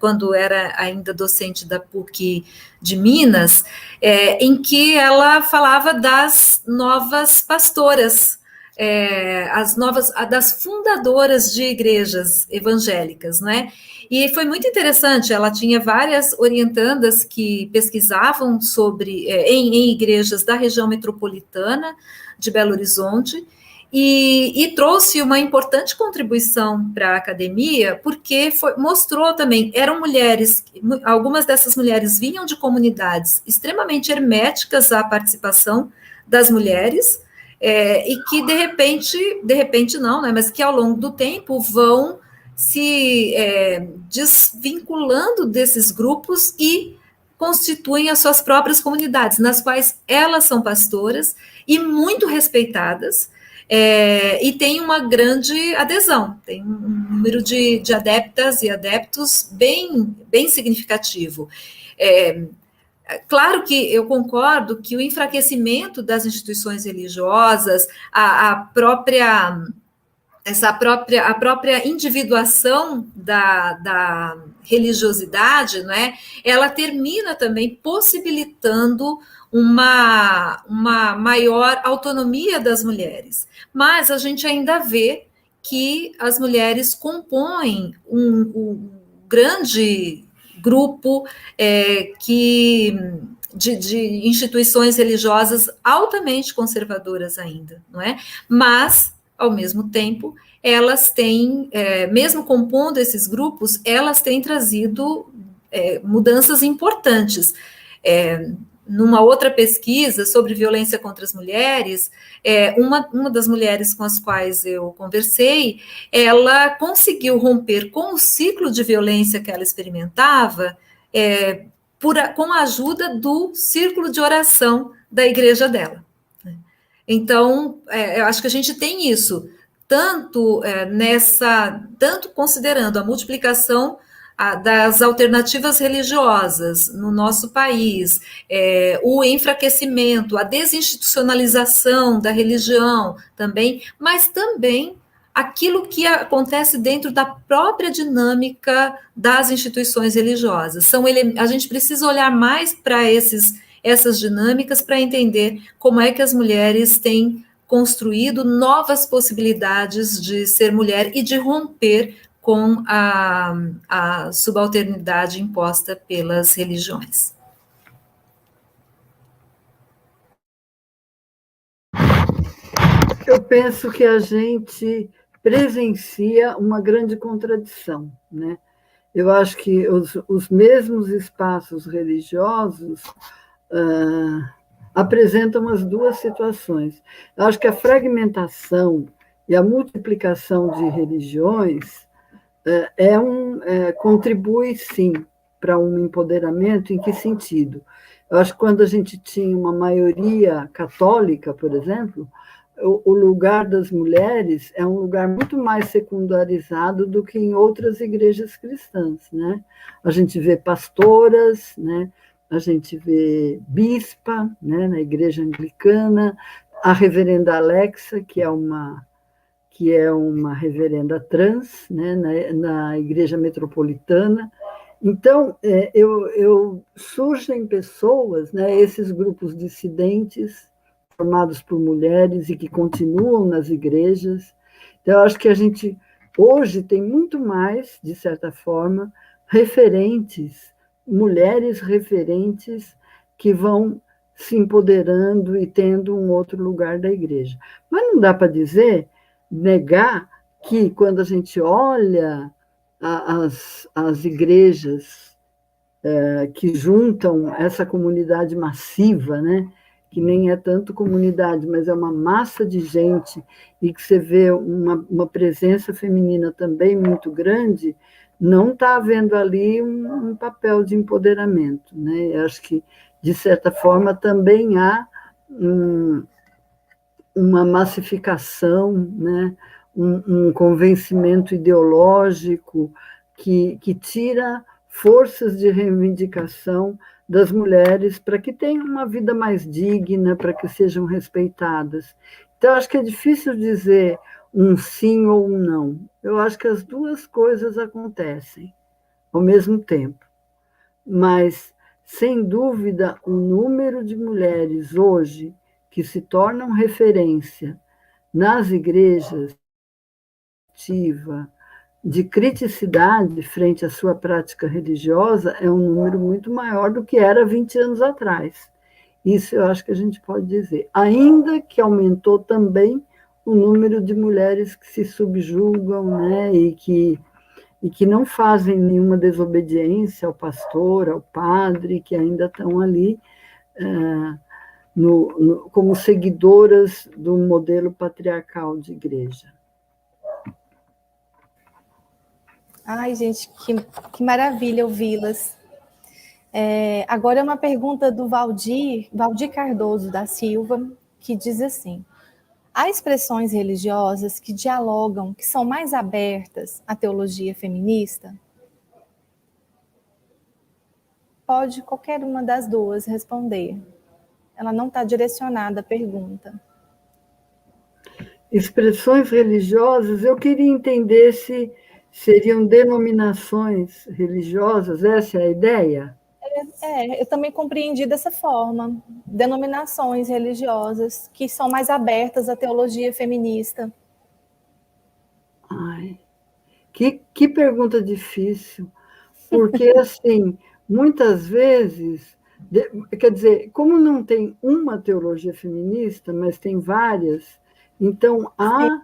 quando era ainda docente da PUC de Minas, em que ela falava das novas pastoras, das fundadoras de igrejas evangélicas, não é? E foi muito interessante, ela tinha várias orientandas que pesquisavam em igrejas da região metropolitana de Belo Horizonte, e trouxe uma importante contribuição para a academia, porque mostrou também, eram mulheres, algumas dessas mulheres vinham de comunidades extremamente herméticas à participação das mulheres, e que de repente não, né, mas que ao longo do tempo vão se desvinculando desses grupos e constituem as suas próprias comunidades, nas quais elas são pastoras e muito respeitadas, e tem uma grande adesão, tem um número de adeptas e adeptos bem significativo. Claro que eu concordo que o enfraquecimento das instituições religiosas, a própria individuação da religiosidade, não é? Ela termina também possibilitando uma maior autonomia das mulheres. Mas a gente ainda vê que as mulheres compõem um grande grupo de instituições religiosas altamente conservadoras ainda, não é? Mas ao mesmo tempo, elas têm, mesmo compondo esses grupos, elas têm trazido mudanças importantes. Numa outra pesquisa sobre violência contra as mulheres, uma das mulheres com as quais eu conversei, ela conseguiu romper com o ciclo de violência que ela experimentava, com a ajuda do círculo de oração da igreja dela. Então, eu acho que a gente tem isso, tanto considerando a multiplicação das alternativas religiosas no nosso país, o enfraquecimento, a desinstitucionalização da religião também, mas também aquilo que acontece dentro da própria dinâmica das instituições religiosas. A gente precisa olhar mais para essas dinâmicas para entender como é que as mulheres têm construído novas possibilidades de ser mulher e de romper com a subalternidade imposta pelas religiões. Eu penso que a gente presencia uma grande contradição, né? Eu acho que os mesmos espaços religiosos apresentam as duas situações. Eu acho que a fragmentação e a multiplicação de religiões contribui, sim, para um empoderamento. Em que sentido? Eu acho que quando a gente tinha uma maioria católica, por exemplo, o lugar das mulheres é um lugar muito mais secundarizado do que em outras igrejas cristãs, né? A gente vê pastoras, né? A gente vê bispa, né? Na igreja anglicana, a reverenda Alexa, que é uma reverenda trans, né? Na igreja metropolitana. Então, surgem pessoas, né? Esses grupos dissidentes formados por mulheres e que continuam nas igrejas. Então, eu acho que a gente, hoje, tem muito mais, de certa forma, referentes, mulheres referentes que vão se empoderando e tendo um outro lugar da igreja. Mas não dá para dizer, negar, que quando a gente olha as igrejas que juntam essa comunidade massiva, né? Que nem é tanto comunidade, mas é uma massa de gente, e que você vê uma presença feminina também muito grande, não está havendo ali um papel de empoderamento, né? Eu acho que, de certa forma, também há uma massificação, né? Um convencimento ideológico que tira forças de reivindicação das mulheres para que tenham uma vida mais digna, para que sejam respeitadas. Então, acho que é difícil dizer um sim ou um não. Eu acho que as duas coisas acontecem ao mesmo tempo. Mas, sem dúvida, o número de mulheres hoje que se tornam referência nas igrejas de criticidade frente à sua prática religiosa é um número muito maior do que era 20 anos atrás. Isso eu acho que a gente pode dizer. Ainda que aumentou também o número de mulheres que se subjugam, né, e que não fazem nenhuma desobediência ao pastor, ao padre, que ainda estão ali como seguidoras do modelo patriarcal de igreja. Ai, gente, que maravilha ouvi-las. Agora é uma pergunta do Valdir Cardoso da Silva, que diz assim: há expressões religiosas que dialogam, que são mais abertas à teologia feminista? Pode qualquer uma das duas responder. Ela não está direcionada à pergunta. Expressões religiosas, eu queria entender se seriam denominações religiosas, essa é a ideia? Eu também compreendi dessa forma. Denominações religiosas que são mais abertas à teologia feminista. Ai, que pergunta difícil, porque, assim, muitas vezes, quer dizer, como não tem uma teologia feminista, mas tem várias, então há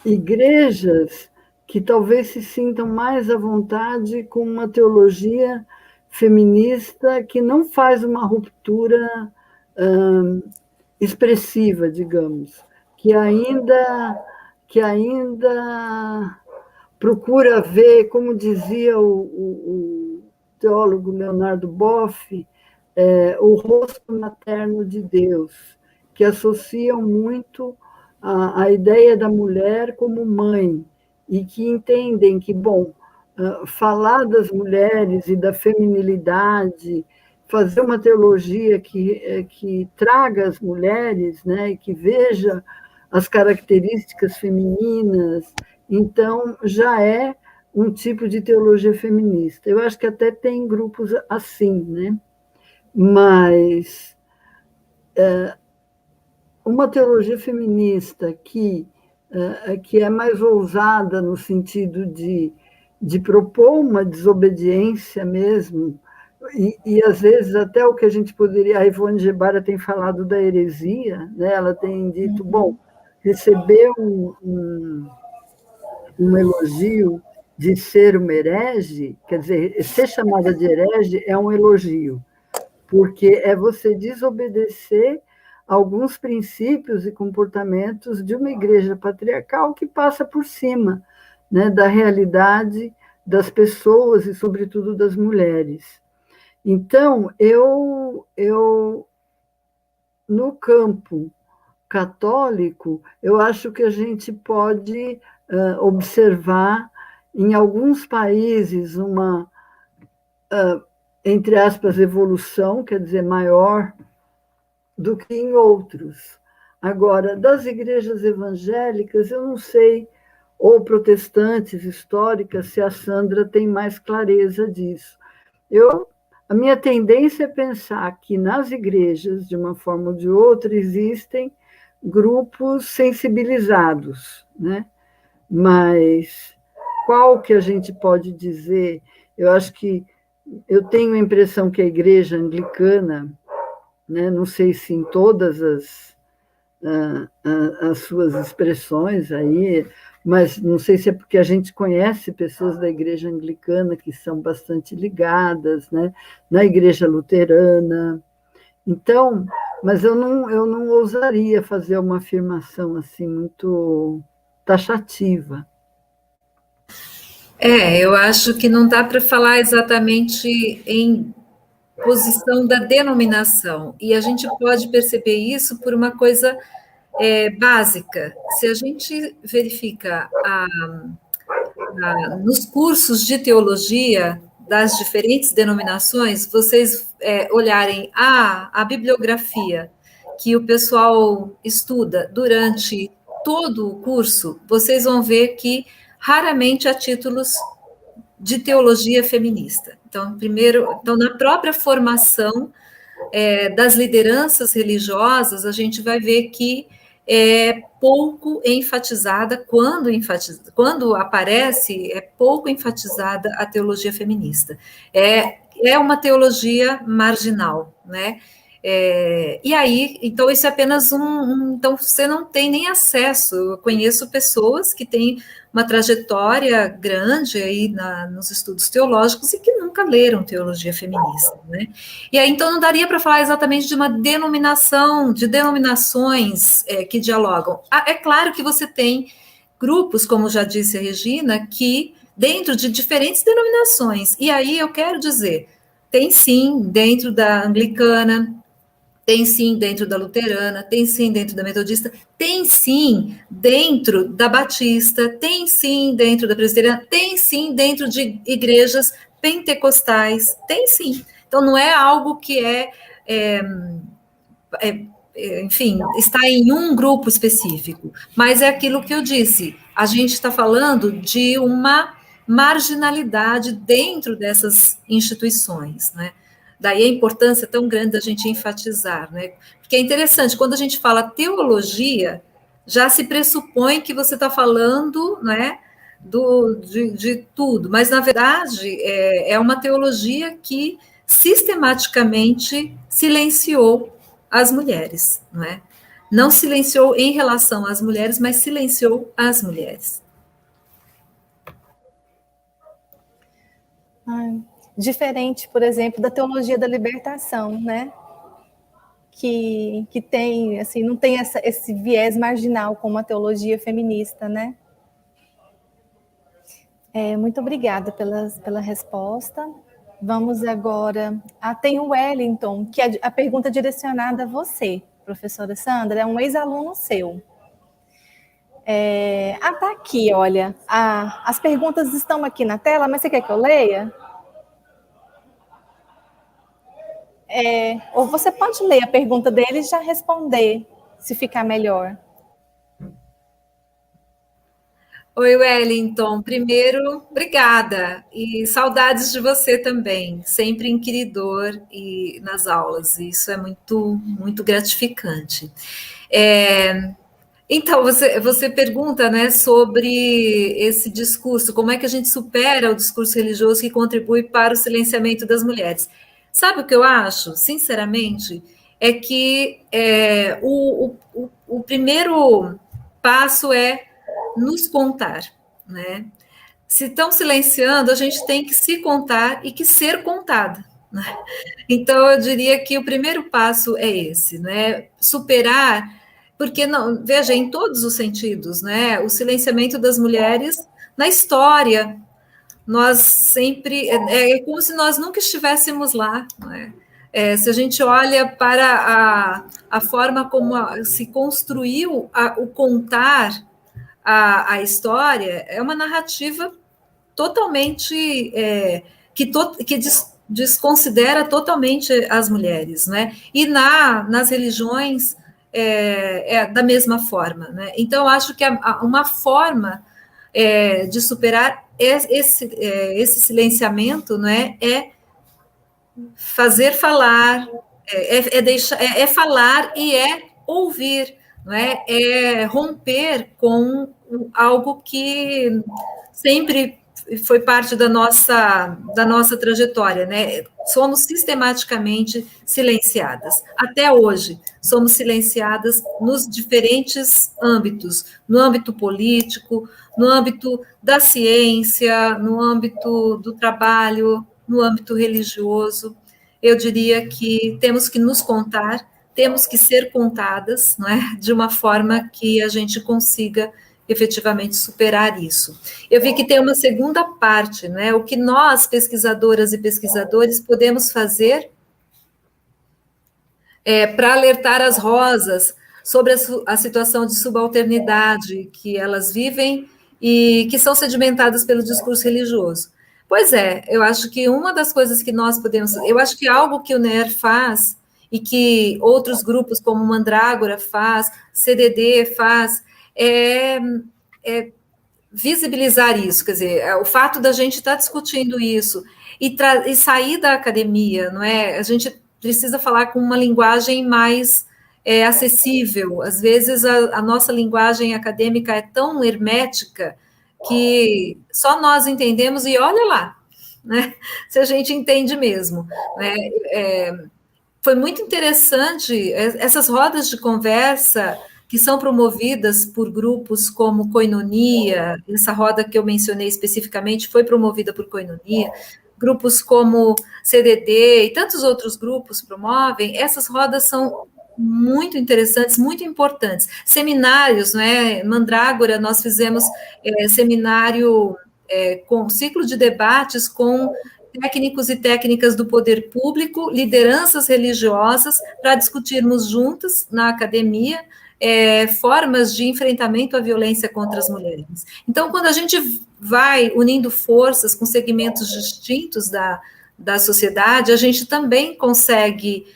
igrejas que talvez se sintam mais à vontade com uma teologia feminista que não faz uma ruptura expressiva, digamos, que ainda procura ver, como dizia o teólogo Leonardo Boff, o rosto materno de Deus, que associam muito a ideia da mulher como mãe, e que entendem que, bom, falar das mulheres e da feminilidade, fazer uma teologia que traga as mulheres, né, que veja as características femininas, então já é um tipo de teologia feminista. Eu acho que até tem grupos assim, né? Mas uma teologia feminista que é mais ousada no sentido de propor uma desobediência mesmo, e às vezes até o que a gente poderia... A Ivone Gebara tem falado da heresia, né? Ela tem dito, bom, receber um elogio de ser uma herege, quer dizer, ser chamada de herege é um elogio, porque é você desobedecer alguns princípios e comportamentos de uma igreja patriarcal que passa por cima, né, da realidade das pessoas e, sobretudo, das mulheres. Então, eu no campo católico, eu acho que a gente pode observar em alguns países uma, entre aspas, evolução, quer dizer, maior do que em outros. Agora, das igrejas evangélicas, eu não sei, ou protestantes históricas, se a Sandra tem mais clareza disso. A minha tendência é pensar que nas igrejas, de uma forma ou de outra, existem grupos sensibilizados, né? Mas qual que a gente pode dizer? Eu acho que eu tenho a impressão que a igreja anglicana, né, não sei se em todas as suas expressões aí, mas não sei se é porque a gente conhece pessoas da igreja anglicana que são bastante ligadas, né, na igreja luterana. Então, mas eu não ousaria fazer uma afirmação assim muito taxativa. Eu acho que não dá para falar exatamente em posição da denominação, e a gente pode perceber isso por uma coisa básica. Se a gente verifica nos cursos de teologia das diferentes denominações, vocês olharem a bibliografia que o pessoal estuda durante todo o curso, vocês vão ver que raramente há títulos de teologia feminista. Então, na própria formação das lideranças religiosas, a gente vai ver que é pouco enfatizada, quando aparece, é pouco enfatizada a teologia feminista. É uma teologia marginal, né? E aí, então, isso é apenas então, você não tem nem acesso. Eu conheço pessoas que têm uma trajetória grande aí nos estudos teológicos e que nunca leram teologia feminista, né? E aí, então, não daria para falar exatamente de uma denominação, de denominações que dialogam. É claro que você tem grupos, como já disse a Regina, que dentro de diferentes denominações, e aí eu quero dizer, tem sim dentro da anglicana, tem sim dentro da luterana, tem sim dentro da metodista, tem sim dentro da batista, tem sim dentro da presbiteriana, tem sim dentro de igrejas pentecostais, tem sim. Então, não é algo que enfim, está em um grupo específico, mas é aquilo que eu disse, a gente está falando de uma marginalidade dentro dessas instituições, né? Daí a importância tão grande da gente enfatizar, né? Porque é interessante, quando a gente fala teologia, já se pressupõe que você está falando, né, de tudo, mas na verdade é uma teologia que sistematicamente silenciou as mulheres, não é? Não silenciou em relação às mulheres, mas silenciou as mulheres. Diferente, por exemplo, da teologia da libertação, né? Que tem, assim, não tem esse viés marginal como a teologia feminista, né? Muito obrigada pela resposta. Vamos agora. Tem o Wellington, que a pergunta é direcionada a você, professora Sandra, é um ex-aluno seu. Tá aqui, olha. As perguntas estão aqui na tela, mas você quer que eu leia? Ou você pode ler a pergunta dele e já responder, se ficar melhor. Oi, Wellington. Primeiro, obrigada. E saudades de você também. Sempre inquiridor e nas aulas. Isso é muito, muito gratificante. Então, você pergunta, né, sobre esse discurso, como é que a gente supera o discurso religioso que contribui para o silenciamento das mulheres. Sabe o que eu acho, sinceramente? É que o primeiro passo é nos contar, né? Se estão silenciando, a gente tem que se contar e que ser contada, né? Então, eu diria que o primeiro passo é esse, né? Superar, porque, não, veja, em todos os sentidos, né? O silenciamento das mulheres na história, nós sempre, é como se nós nunca estivéssemos lá, não é? Se a gente olha para a forma como se construiu o contar a história, é uma narrativa totalmente que desconsidera totalmente as mulheres, né? E nas religiões da mesma forma, né? Então, eu acho que uma forma de superar esse silenciamento, né, é fazer falar, falar e ouvir, não é romper com algo que sempre foi parte da nossa trajetória, né? Somos sistematicamente silenciadas. Até hoje, somos silenciadas nos diferentes âmbitos, no âmbito político, no âmbito da ciência, no âmbito do trabalho, no âmbito religioso. Eu diria que temos que nos contar, temos que ser contadas, não é? De uma forma que a gente consiga efetivamente superar isso. Eu vi que tem uma segunda parte, né? O que nós, pesquisadoras e pesquisadores, podemos fazer para alertar as rosas sobre a situação de subalternidade que elas vivem e que são sedimentadas pelo discurso religioso. Pois eu acho que uma das coisas que nós podemos... Eu acho que algo que o NER faz e que outros grupos como Mandrágora faz, CDD faz, é visibilizar isso, quer dizer, o fato da gente estar discutindo isso e sair da academia, não é? A gente precisa falar com uma linguagem mais acessível. Às vezes a nossa linguagem acadêmica é tão hermética que só nós entendemos e olha lá, né? Se a gente entende mesmo, né? Foi muito interessante essas rodas de conversa que são promovidas por grupos como Koinonia, essa roda que eu mencionei especificamente foi promovida por Koinonia, grupos como CDD e tantos outros grupos promovem, essas rodas são muito interessantes, muito importantes. Seminários, né? Mandrágora, nós fizemos seminário com ciclo de debates com técnicos e técnicas do poder público, lideranças religiosas, para discutirmos juntas na academia formas de enfrentamento à violência contra as mulheres. Então, quando a gente vai unindo forças com segmentos distintos da sociedade, a gente também consegue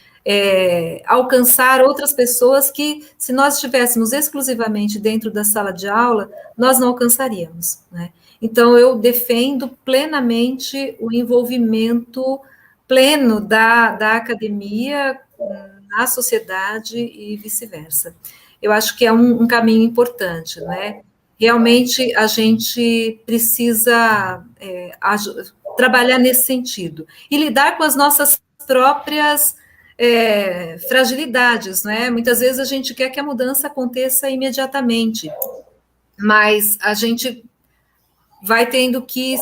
alcançar outras pessoas que, se nós estivéssemos exclusivamente dentro da sala de aula, nós não alcançaríamos, né? Então, eu defendo plenamente o envolvimento pleno da academia na sociedade e vice-versa. Eu acho que é um caminho importante, né? Realmente, a gente precisa trabalhar nesse sentido e lidar com as nossas próprias fragilidades, né? Muitas vezes a gente quer que a mudança aconteça imediatamente, mas a gente vai tendo que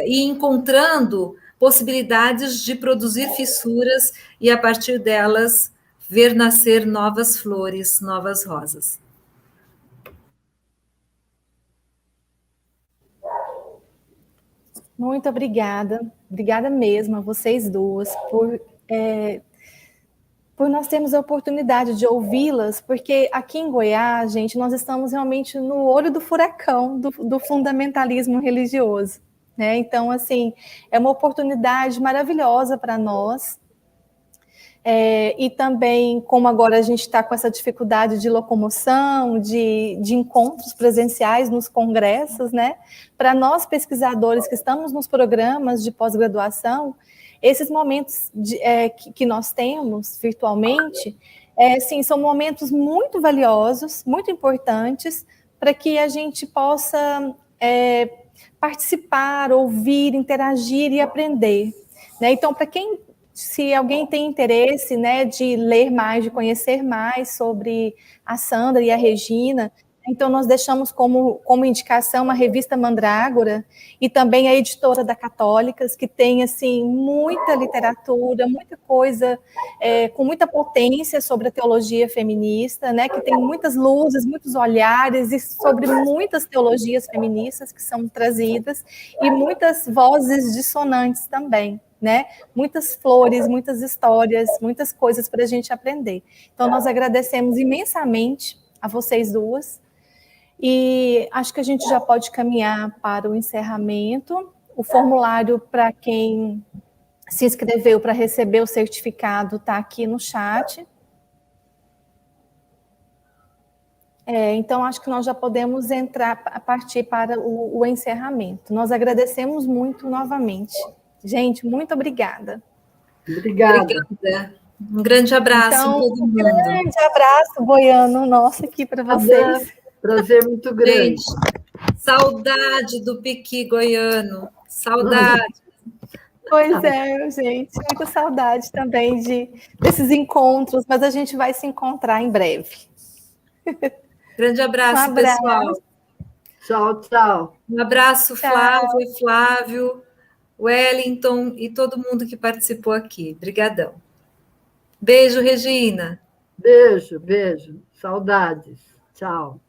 ir encontrando possibilidades de produzir fissuras e, a partir delas, ver nascer novas flores, novas rosas. Muito obrigada mesmo a vocês duas por nós termos a oportunidade de ouvi-las, porque aqui em Goiás, gente, nós estamos realmente no olho do furacão do fundamentalismo religioso, né? Então, assim, é uma oportunidade maravilhosa para nós. E também, como agora a gente está com essa dificuldade de locomoção, de encontros presenciais nos congressos, né? Para nós pesquisadores que estamos nos programas de pós-graduação, esses momentos que nós temos virtualmente, sim, são momentos muito valiosos, muito importantes, para que a gente possa participar, ouvir, interagir e aprender, né? Então, se alguém tem interesse, né, de ler mais, de conhecer mais sobre a Sandra e a Regina, Então, nós deixamos como indicação a revista Mandrágora e também a editora da Católicas, que tem, assim, muita literatura, muita coisa, com muita potência sobre a teologia feminista, né, que tem muitas luzes, muitos olhares e sobre muitas teologias feministas que são trazidas e muitas vozes dissonantes também, né? Muitas flores, muitas histórias, muitas coisas para a gente aprender. Então, nós agradecemos imensamente a vocês duas. E acho que a gente já pode caminhar para o encerramento. O formulário para quem se inscreveu para receber o certificado está aqui no chat. Então, acho que nós já podemos partir para o encerramento. Nós agradecemos muito novamente. Gente, muito obrigada. Obrigada. Obrigada. Um grande abraço Então, a todo mundo. Um grande abraço, Goiano, nosso aqui para vocês. Prazer muito grande. Gente, saudade do piqui goiano. Saudade. Pois é, gente, muita saudade também desses encontros, mas a gente vai se encontrar em breve. Grande abraço, pessoal. Tchau, tchau. Um abraço, Tchau. Flávia, Flávio, Wellington e todo mundo que participou aqui. Obrigadão. Beijo, Regina. Beijo, beijo. Saudades. Tchau.